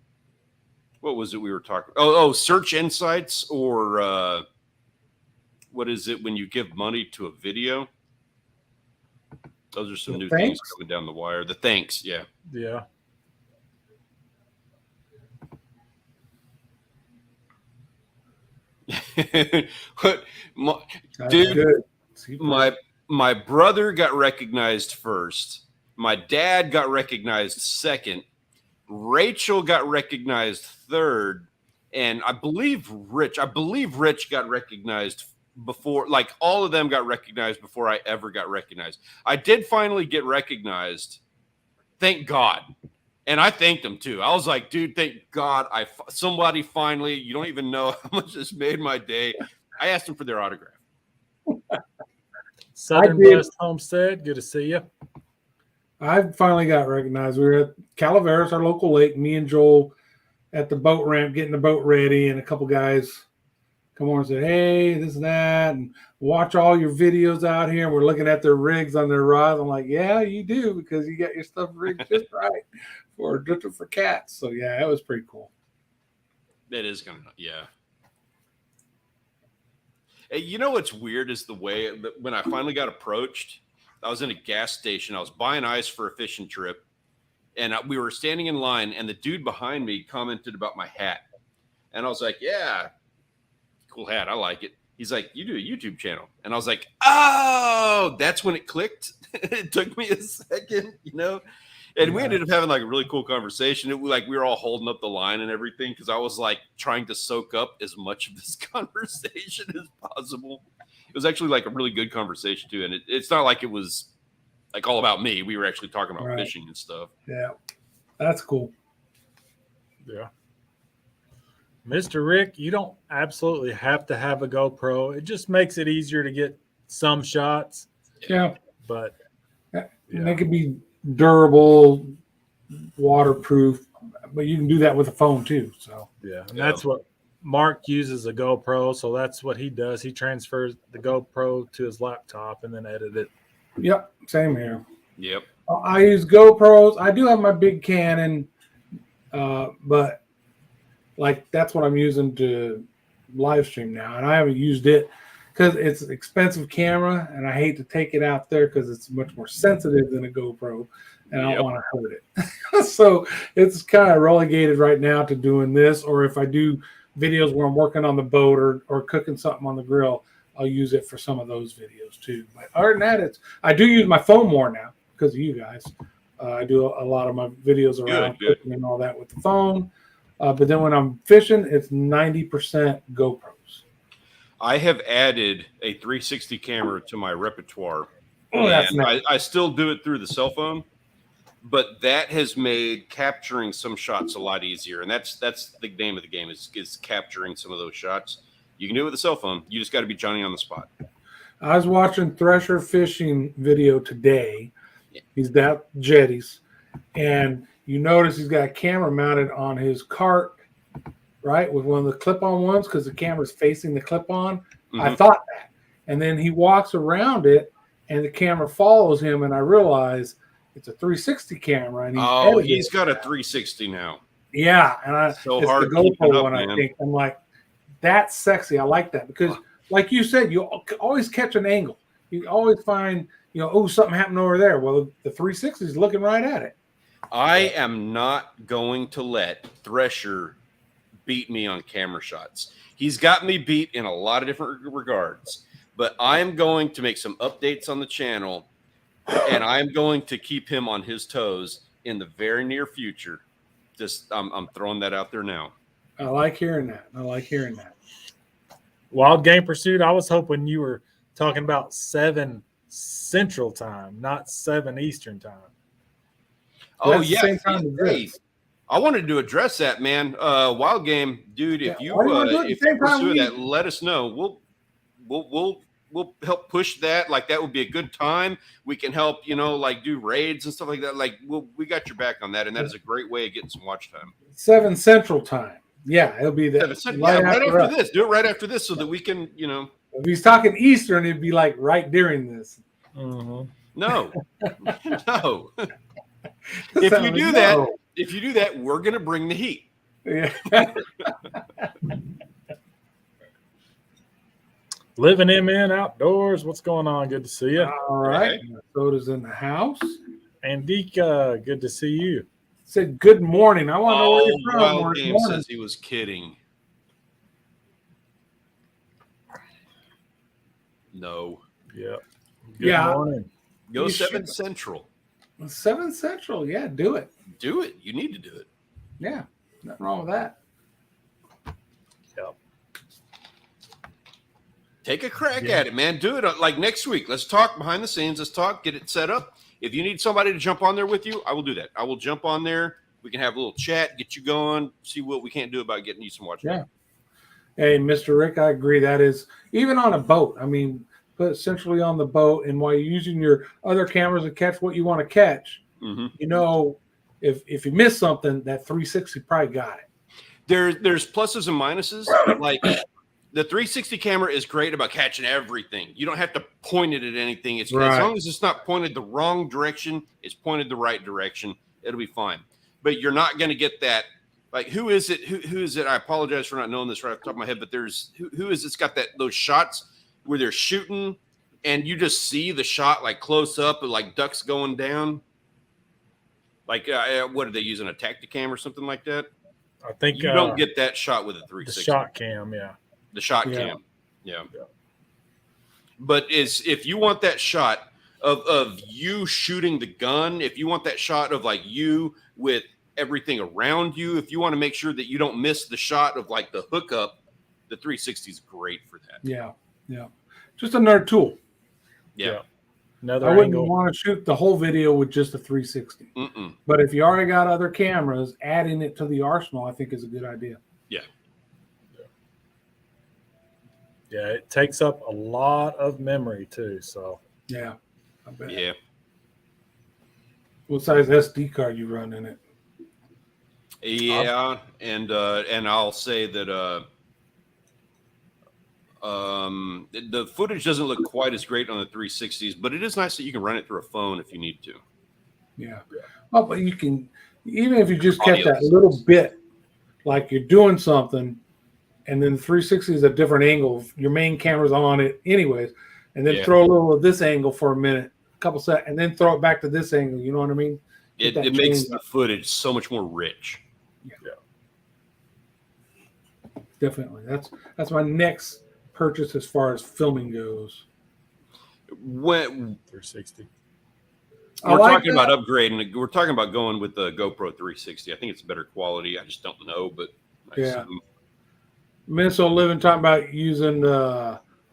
S1: was it we were talking? Oh, Search Insights or what is it when you give money to a video? Those are some new things coming down the wire. The thanks, yeah.
S2: Yeah.
S1: My brother got recognized first. My dad got recognized second. Rachel got recognized third, and I believe Rich got recognized before. Like, all of them got recognized before I ever got recognized. I did finally get recognized. Thank God. And I thanked him too. I was like, dude, thank God somebody finally, you don't even know how much this made my day. I asked them for their autograph.
S2: Southern West Homestead, good to see you.
S3: I finally got recognized. We were at Calaveras, our local lake, me and Joel at the boat ramp, getting the boat ready, and a couple guys come on and said, hey, this and that, and watch all your videos out here. And we're looking at their rigs on their rods. I'm like, yeah, you do, because you got your stuff rigged just right for cats. So, yeah, it was pretty cool.
S1: It is going to, yeah. Hey, you know what's weird is the way that when I finally got approached, I was in a gas station. I was buying ice for a fishing trip, and we were standing in line, and the dude behind me commented about my hat, and I was like, "Yeah, cool hat. I like it." He's like, "You do a YouTube channel," and I was like, "Oh, that's when it clicked." It took me a second, you know. And we ended up having like a really cool conversation. We were all holding up the line and everything because I was like trying to soak up as much of this conversation as possible. It was actually like a really good conversation too, and it's not like it was like all about me. We were actually talking about fishing and stuff.
S3: Yeah, that's cool.
S2: Yeah. Mr. Rick, you don't absolutely have to have a GoPro. It just makes it easier to get some shots.
S3: Yeah,
S2: but
S3: they could be durable, waterproof, but you can do that with a phone too. So
S2: and that's what Mark uses, a GoPro. So that's what he does. He transfers the GoPro to his laptop and then edit it.
S3: Yep, same here.
S1: Yep.
S3: I use GoPros. I do have my big Canon, but like that's what I'm using to live stream now, and I haven't used it because it's an expensive camera, and I hate to take it out there because it's much more sensitive than a GoPro, and I don't want to hurt it. So it's kind of relegated right now to doing this, or if I do videos where I'm working on the boat or cooking something on the grill, I'll use it for some of those videos too. But other than that, I do use my phone more now because of you guys. I do a lot of my videos around cooking and all that with the phone. But then when I'm fishing, it's 90% GoPros.
S1: I have added a 360 camera to my repertoire.
S3: Oh, that's nice.
S1: I still do it through the cell phone, but that has made capturing some shots a lot easier. And that's the name of the game is capturing some of those shots. You can do it with a cell phone. You just got to be Johnny on the spot.
S3: I was watching Thresher fishing video today. He's got jetties, and you notice he's got a camera mounted on his cart, right, with one of the clip-on ones because the camera's facing the clip-on. Mm-hmm. I thought that. And then he walks around it, and the camera follows him, and I realize it's a 360 camera. And
S1: he's got a 360 now.
S3: Yeah, and it's
S1: hard
S3: the GoPro one, man. I think. I'm like, that's sexy. I like that because, like you said, you always catch an angle. You always find, something happened over there. Well, the 360 is looking right at it.
S1: I am not going to let Thresher beat me on camera shots. He's got me beat in a lot of different regards, but I'm going to make some updates on the channel, and I'm going to keep him on his toes in the very near future. Just I'm throwing that out there now.
S3: I like hearing that.
S2: Wild Game Pursuit, I was hoping you were talking about 7 Central Time, not 7 Eastern Time.
S1: Oh, yeah. Hey, I wanted to address that, man. Wild Game, dude, if you pursue that, let us know. We'll help push that. Like, that would be a good time. We can help, like do raids and stuff like that. Like, we got your back on that, and that is a great way of getting some watch time.
S3: 7 Central Time. Yeah, it'll be that.
S1: Right after this. Do it right after this so that we can,
S3: If he's talking Eastern, it'd be like right during this.
S2: Mm-hmm.
S1: No. No. If you do that, we're going to bring the heat.
S3: Yeah.
S2: Living MN Outdoors. What's going on? Good to see you.
S3: All right. Soda's in the house.
S2: Andika, good to see you.
S3: Said good morning. I want to know where you're from.
S1: Wild Game says he was kidding. No.
S2: Yeah.
S3: Good
S2: morning.
S1: Go 7 Central.
S3: 7 Central. Yeah, do it.
S1: Do it. You need to do it.
S3: Yeah. Nothing wrong with that.
S2: Yep.
S1: Take a crack at it, man. Do it like next week. Let's talk behind the scenes. Let's talk. Get it set up. If you need somebody to jump on there with you, I will do that. I will jump on there. We can have a little chat, get you going, see what we can't do about getting you some watch.
S3: Yeah. Hey, Mr. Rick, I agree. That is even on a boat. I mean, put it centrally on the boat, and while you're using your other cameras to catch what you want to catch, if you miss something, that 360 probably got it.
S1: There's pluses and minuses. Like the 360 camera is great about catching everything. You don't have to point it at anything. It's as long as it's not pointed the wrong direction, it's pointed the right direction. It'll be fine. But you're not going to get that. Like, who is it? Who is it? I apologize for not knowing this right off the top of my head, but there's who is it's got those shots where they're shooting and you just see the shot like close up and like ducks going down. Like what are they using, a Tacticam or something like that?
S2: I think
S1: you don't get that shot with a 360.
S2: The shot cam, yeah.
S1: The shot cam, yeah. But if you want that shot of you shooting the gun, if you want that shot of like you with everything around you, if you want to make sure that you don't miss the shot of like the hookup, the 360 is great for that.
S3: Yeah, yeah. Just another tool.
S1: Yeah.
S2: Another
S3: I wouldn't
S2: angle.
S3: want to shoot the whole video with just a 360. But if you already got other cameras, adding it to the arsenal, I think is a good idea.
S1: Yeah.
S2: Yeah, it takes up a lot of memory too. So
S3: yeah, I bet.
S1: Yeah.
S3: What size SD card you run in it?
S1: Yeah, and I'll say that the footage doesn't look quite as great on the 360s, but it is nice that you can run it through a phone if you need to.
S3: Yeah. Oh, but you can, even if you just kept
S1: Audio
S3: that little bit, like you're doing something, and then the 360 is a different angle. Your main camera's on it anyways, and then throw a little of this angle for a minute, a couple seconds, and then throw it back to this angle. You know what I mean?
S1: It makes the footage so much more rich.
S3: Yeah. Definitely. That's my next purchase as far as filming goes.
S1: When
S2: 360.
S1: we're talking about upgrading, we're talking about going with the GoPro 360. I think it's better quality. I just don't know, but I assume.
S3: Minnesota Living talking about using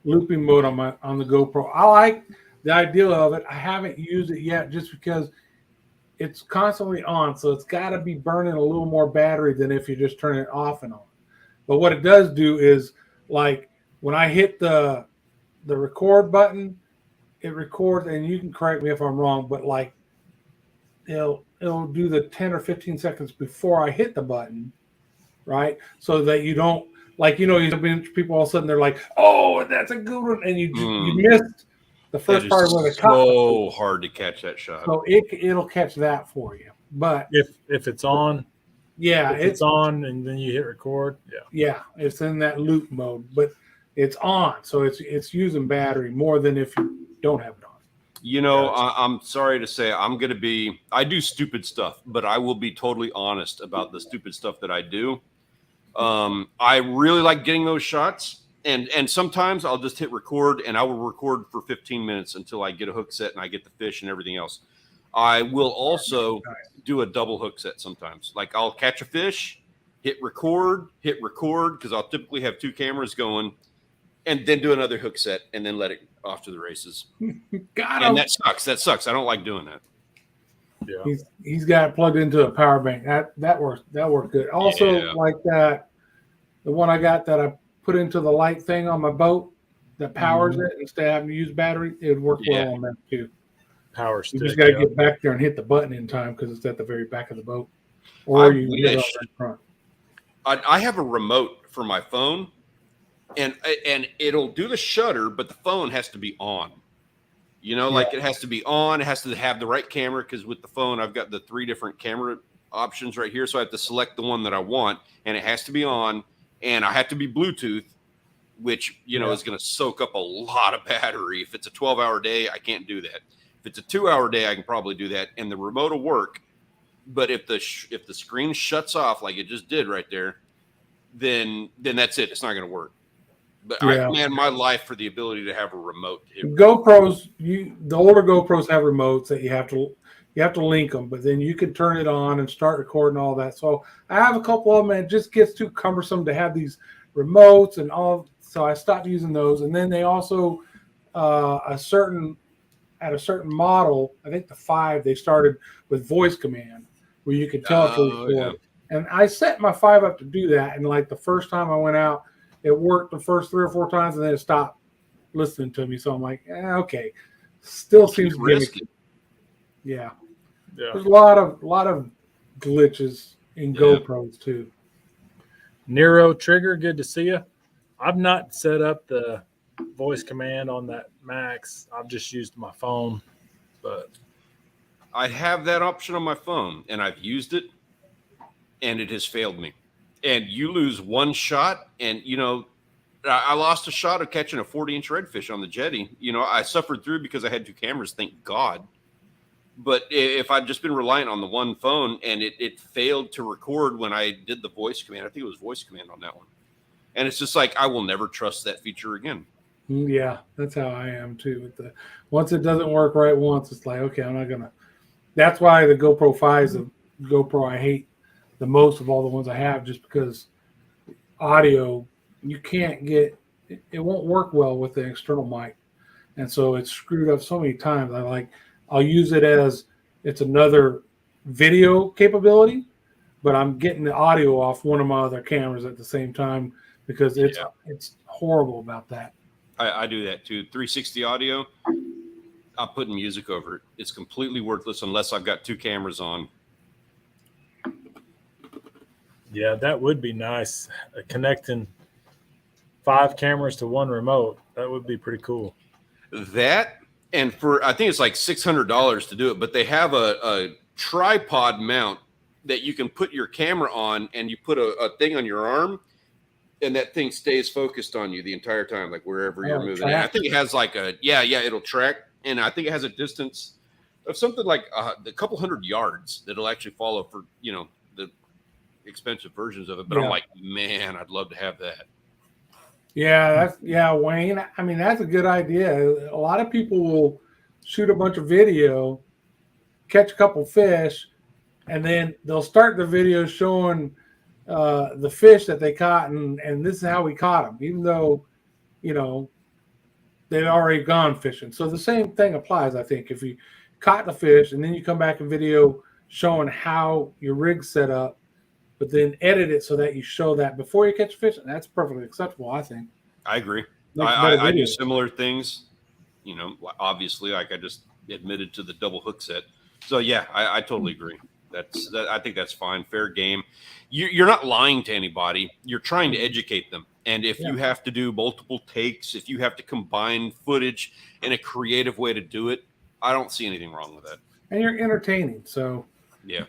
S3: looping mode on the GoPro. I like the idea of it. I haven't used it yet just because it's constantly on, so it's got to be burning a little more battery than if you just turn it off and on. But what it does do is, like, when I hit the record button, it records, and you can correct me if I'm wrong, but like it'll do the 10 or 15 seconds before I hit the button, right? So that you don't, like, you know, people all of a sudden they're like, "Oh, that's a good one," and you missed the first part where the cut.
S1: So hard to catch that shot.
S3: So it'll catch that for you. But
S2: if it's on, it's on, and then you hit record.
S3: Yeah, it's in that loop mode, but it's on, so it's using battery more than if you don't have it on.
S1: You know, I'm sorry to say, I do stupid stuff, but I will be totally honest about the stupid stuff that I do. I really like getting those shots, and sometimes I'll just hit record, and I will record for 15 minutes until I get a hook set and I get the fish and everything else. I will also do a double hook set sometimes. Like, I'll catch a fish, hit record, because I'll typically have two cameras going, and then do another hook set, and then let it off to the races. And that sucks. I don't like doing that.
S2: Yeah.
S3: He's got it plugged into a power bank. That works good. Also, like that, the one I got that I put into the light thing on my boat that powers it instead of having to use battery, it would work well on that too.
S2: Power stick.
S3: You just got to get back there and hit the button in time because it's at the very back of the boat. Or you get it on the front.
S1: I have a remote for my phone, and it'll do the shutter, but the phone has to be on. You know, like, it has to be on. It has to have the right camera, because with the phone, I've got the 3 different camera options right here. So I have to select the one that I want, and it has to be on, and I have to be Bluetooth, which, you know, is going to soak up a lot of battery. If it's a 12-hour day, I can't do that. If it's a 2-hour day, I can probably do that, and the remote will work. But if the screen shuts off like it just did right there, then that's it. It's not going to work. But my life for the ability to have a remote.
S3: GoPros, the older GoPros have remotes that you have to link them, but then you can turn it on and start recording all that. So I have a couple of them, and it just gets too cumbersome to have these remotes and all. So I stopped using those. And then they also at a certain model, I think the 5, they started with voice command where you could tell it to record. And I set my 5 up to do that. And like the first time I went out, it worked the first 3 or 4 times, and then it stopped listening to me. So I'm like, okay, still seems gimmicky. Yeah. There's a lot of glitches in GoPros too.
S2: Nero Trigger, good to see you. I've not set up the voice command on that Max. I've just used my phone, but
S1: I have that option on my phone, and I've used it, and it has failed me. And you lose one shot, and, you know, I lost a shot of catching a 40-inch redfish on the jetty. You know, I suffered through because I had 2 cameras, thank God. But if I'd just been reliant on the one phone and it failed to record when I did the voice command, I think it was voice command on that one. And it's just like, I will never trust that feature again.
S3: Yeah, that's how I am too. With the once it doesn't work right once, it's like, okay, I'm not gonna. That's why the GoPro 5 is the GoPro I hate the most of all the ones I have, just because audio you can't get it won't work well with the external mic, and so it's screwed up so many times. I'll use it as it's another video capability, but I'm getting the audio off one of my other cameras at the same time because it's horrible about that.
S1: I do that too. 360 audio, I'm putting music over it. It's completely worthless unless I've got 2 cameras on.
S2: Yeah, that would be nice. Connecting 5 cameras to one remote. That would be pretty cool.
S1: That, and for, I think it's like $600 to do it, but they have a tripod mount that you can put your camera on, and you put a thing on your arm, and that thing stays focused on you the entire time, like wherever you're moving. And I think it has like it'll track. And I think it has a distance of something like a couple hundred yards that'll actually follow for, you know, the expensive versions of it. But I'm like, man, I'd love to have that.
S3: Yeah, Wayne. I mean, that's a good idea. A lot of people will shoot a bunch of video, catch a couple fish, and then they'll start the video showing the fish that they caught, and this is how we caught them, even though, you know, they'd already gone fishing. So the same thing applies, I think. If you caught the fish and then you come back in video showing how your rig's set up, but then edit it so that you show that before you catch fish, that's perfectly acceptable, I think.
S1: I agree. I do similar things, you know, obviously, like I just admitted to the double hook set. So yeah, I totally agree. I think that's fine. Fair game. You're not lying to anybody. You're trying to educate them. And if you have to do multiple takes, if you have to combine footage in a creative way to do it, I don't see anything wrong with that.
S3: And you're entertaining. So
S1: yeah.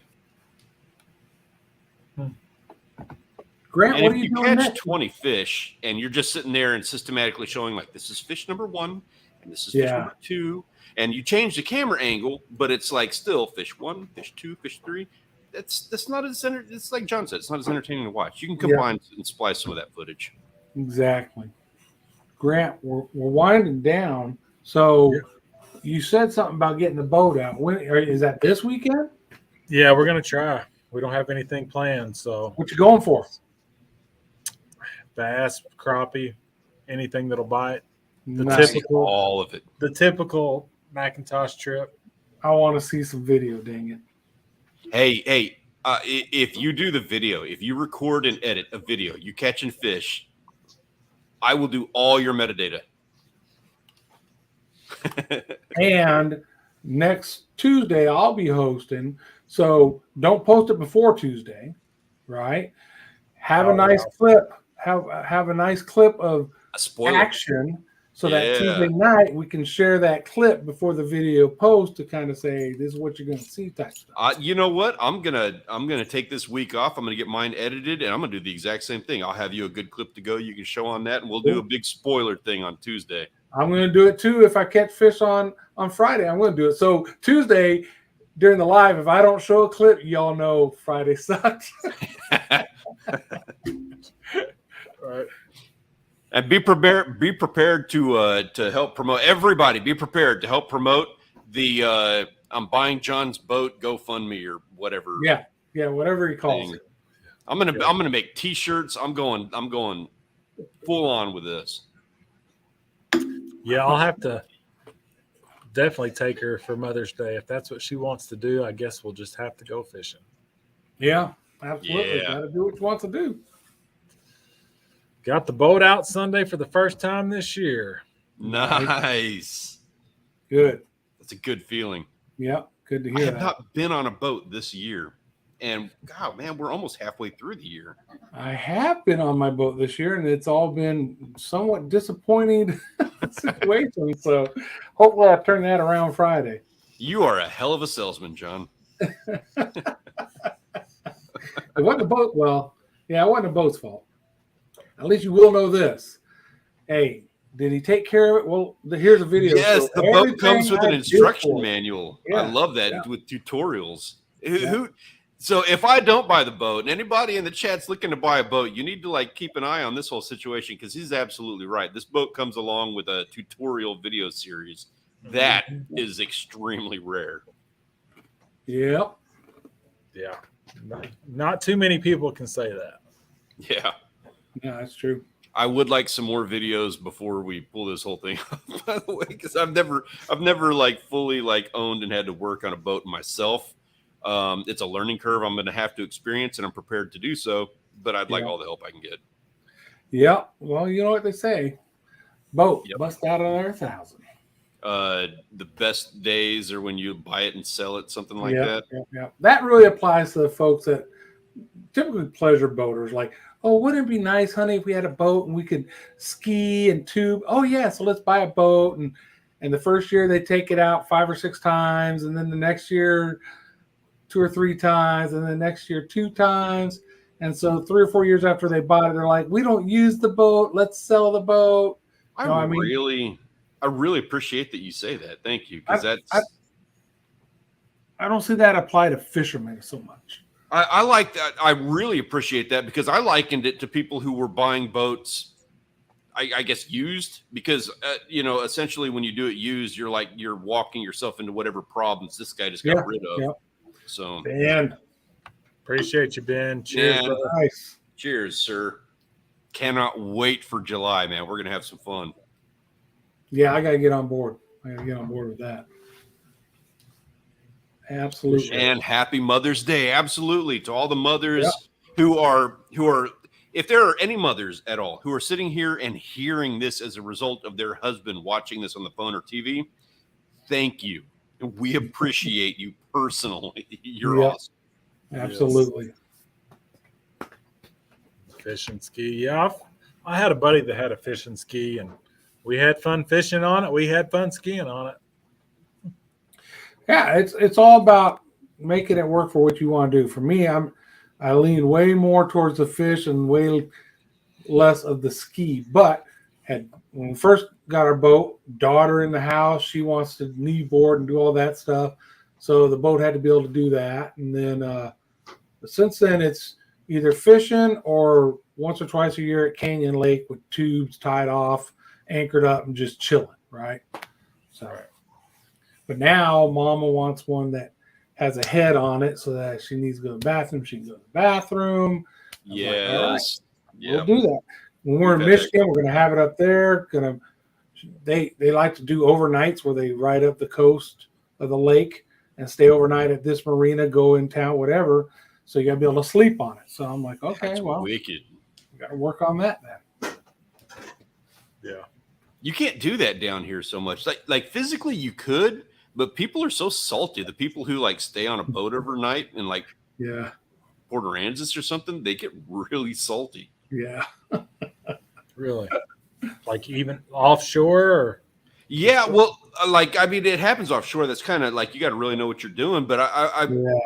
S3: Grant,
S1: and
S3: what
S1: if
S3: are you doing
S1: catch
S3: next?
S1: 20 fish and you're just sitting there and systematically showing like this is fish number 1 and this is fish number 2, and you change the camera angle, but it's like still fish 1, fish 2, fish 3. That's not as it's like John said, it's not as entertaining to watch. You can combine and splice some of that footage.
S3: Exactly. Grant, we're winding down. So you said something about getting the boat out. When is that this weekend?
S2: Yeah, we're gonna try. We don't have anything planned, so
S3: what you going for?
S2: Bass, crappie, anything that'll bite.
S3: Typical,
S1: all of it.
S2: The typical Macintosh trip.
S3: I want to see some video. Dang it!
S1: Hey, if you do the video, if you record and edit a video, you catching fish, I will do all your metadata.
S3: And next Tuesday I'll be hosting, so don't post it before Tuesday, right? Have a nice clip. Have a nice clip of action, so that Tuesday night we can share that clip before the video post to kind of say this is what you're going to see type stuff.
S1: You know what? I'm gonna take this week off. I'm gonna get mine edited, and I'm gonna do the exact same thing. I'll have you a good clip to go. You can show on that, and we'll do a big spoiler thing on Tuesday.
S3: I'm going to do it too. If I catch fish on Friday, I'm going to do it. So Tuesday during the live, if I don't show a clip, y'all know Friday sucks.
S2: Right.
S1: And be prepared to help promote. Everybody be prepared to help promote the I'm buying John's boat GoFundMe or whatever.
S3: Yeah, whatever he calls it.
S1: I'm gonna make t-shirts. I'm going full on with this.
S2: Yeah, I'll have to definitely take her for Mother's Day. If that's what she wants to do, I guess we'll just have to go fishing.
S3: Yeah, absolutely.
S1: Yeah.
S3: Gotta do what you want to do.
S2: Got the boat out Sunday for the first time this year.
S1: Nice.
S3: Good.
S1: That's a good feeling.
S3: Yeah, good to hear.
S1: I have not been on a boat this year. And God, man, we're almost halfway through the year.
S3: I have been on my boat this year, and it's all been somewhat disappointing situation. So hopefully I turn that around Friday.
S1: You are a hell of a salesman, John.
S3: It wasn't the boat. Well, yeah, it wasn't the boat's fault. At least you will know this. Hey, did he take care of it? Well, here's a video.
S1: Yes,
S3: So
S1: the boat comes
S3: everything
S1: with
S3: I
S1: an
S3: did
S1: instruction
S3: for it.
S1: manual. I
S3: Yeah,
S1: love that
S3: yeah.
S1: with tutorials.
S3: Yeah.
S1: So if I don't buy the boat, and anybody in the chat's looking to buy a boat, you need to like keep an eye on this whole situation because he's absolutely right. This boat comes along with a tutorial video series that is extremely rare.
S3: Yep.
S2: Yeah. Not too many people can say that.
S1: Yeah.
S3: Yeah, that's true.
S1: I would like some more videos before we pull this whole thing off, by the way, because I've never like fully like owned and had to work on a boat myself. It's a learning curve I'm going to have to experience, and I'm prepared to do so. But I'd like all the help I can get.
S3: Yeah. Well, you know what they say: boat
S1: Yep.
S3: bust out another 1,000.
S1: The best days are when you buy it and sell it, something like that.
S3: Yeah. That really applies to the folks that typically pleasure boaters. Like, oh, wouldn't it be nice, honey, if we had a boat and we could ski and tube? Oh yeah, so let's buy a boat. And the first year they take it out 5 or 6 times, and then the next year 2 or 3 times, and then the next year 2 times. And so 3 or 4 years after they bought it, they're like, we don't use the boat. Let's sell the boat.
S1: I really appreciate that you say that. Thank you, because
S3: I don't see that apply to fishermen so much.
S1: I like that. I really appreciate that because I likened it to people who were buying boats, I guess, used, because, essentially when you do it used, you're walking yourself into whatever problems this guy just got rid of.
S3: Yeah.
S1: So,
S3: Ben.
S2: Appreciate you, Ben. Cheers,
S1: man,
S2: brother.
S3: Nice.
S1: Cheers, sir. Cannot wait for July, man. We're going to have some fun.
S3: Yeah, I got to get on board. I got to get on board with that. Absolutely.
S1: And happy Mother's Day. Absolutely. To all the mothers who are, if there are any mothers at all who are sitting here and hearing this as a result of their husband watching this on the phone or TV, thank you. We appreciate you personally. You're awesome.
S3: Absolutely.
S2: Yes. Fish and ski. Yeah. I had a buddy that had a fish and ski, and we had fun fishing on it. We had fun skiing on it.
S3: Yeah, it's all about making it work for what you want to do. For me, I lean way more towards the fish and way less of the ski. But when we first got our boat, daughter in the house, she wants to knee board and do all that stuff. So the boat had to be able to do that. And then since then, it's either fishing or once or twice a year at Canyon Lake with tubes tied off, anchored up, and just chilling, right? So. But now Mama wants one that has a head on it so that she needs to go to the bathroom. She can go to the bathroom.
S1: Yes.
S3: Like, we'll do that. When we're in Michigan, we're going to have it up there. They like to do overnights where they ride up the coast of the lake and stay overnight at this marina, go in town, whatever. So you got to be able to sleep on it. So I'm like, okay,
S1: that's
S3: well,
S1: wicked.
S3: We got to work on that then.
S2: Yeah.
S1: You can't do that down here so much. Like physically you could, but people are so salty. The people who like stay on a boat overnight in like Port Aransas or something, they get really salty.
S3: Yeah.
S2: Really? Like even offshore? Or?
S1: Yeah, well, it happens offshore. That's kind of like you got to really know what you're doing. But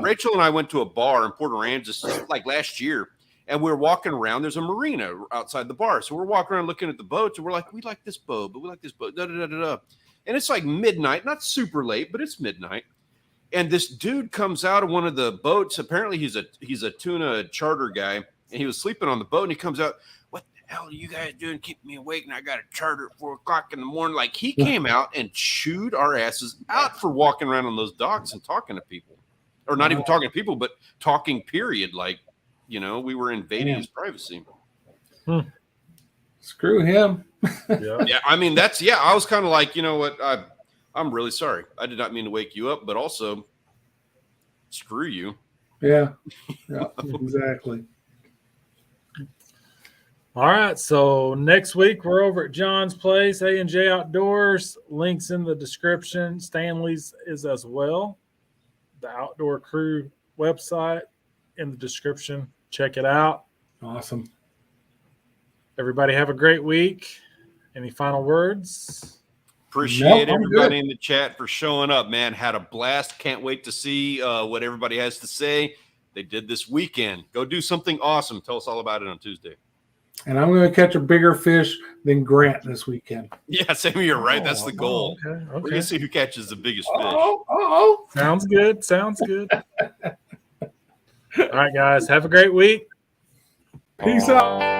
S1: Rachel and I went to a bar in Port Aransas like last year, and we were walking around. There's a marina outside the bar, so we're walking around looking at the boats, and we're like, we like this boat, but we like this boat. Da, da, da, da, da. And it's like midnight, not super late, but it's midnight. And this dude comes out of one of the boats. Apparently, he's a tuna charter guy, and he was sleeping on the boat. And he comes out. What the hell are you guys doing? Keeping me awake? And I got a charter at 4 o'clock in the morning. Like he came out and chewed our asses out for walking around on those docks and talking to people, or not even talking to people, but talking. Period. Like we were invading his privacy.
S3: Screw him.
S1: Yeah, I mean I was kind of like, you know what, I'm really sorry. I did not mean to wake you up, but also screw you.
S3: Yeah, exactly.
S2: All right, so next week we're over at John's place, A&J Outdoors. Links in the description. Stanley's is as well. The Outdoor Crew website in the description. Check it out.
S3: Awesome.
S2: Everybody have a great week. Any final words?
S1: Appreciate everybody in the chat for showing up, man. Had a blast. Can't wait to see what everybody has to say. They did this weekend. Go do something awesome. Tell us all about it on Tuesday.
S3: And I'm going to catch a bigger fish than Grant this weekend.
S1: Yeah, Sammy, you're right. That's the goal.
S2: Okay.
S1: We're going to see who catches the biggest fish.
S3: Oh.
S2: Sounds good. Sounds good. All right, guys. Have a great week.
S3: Peace out.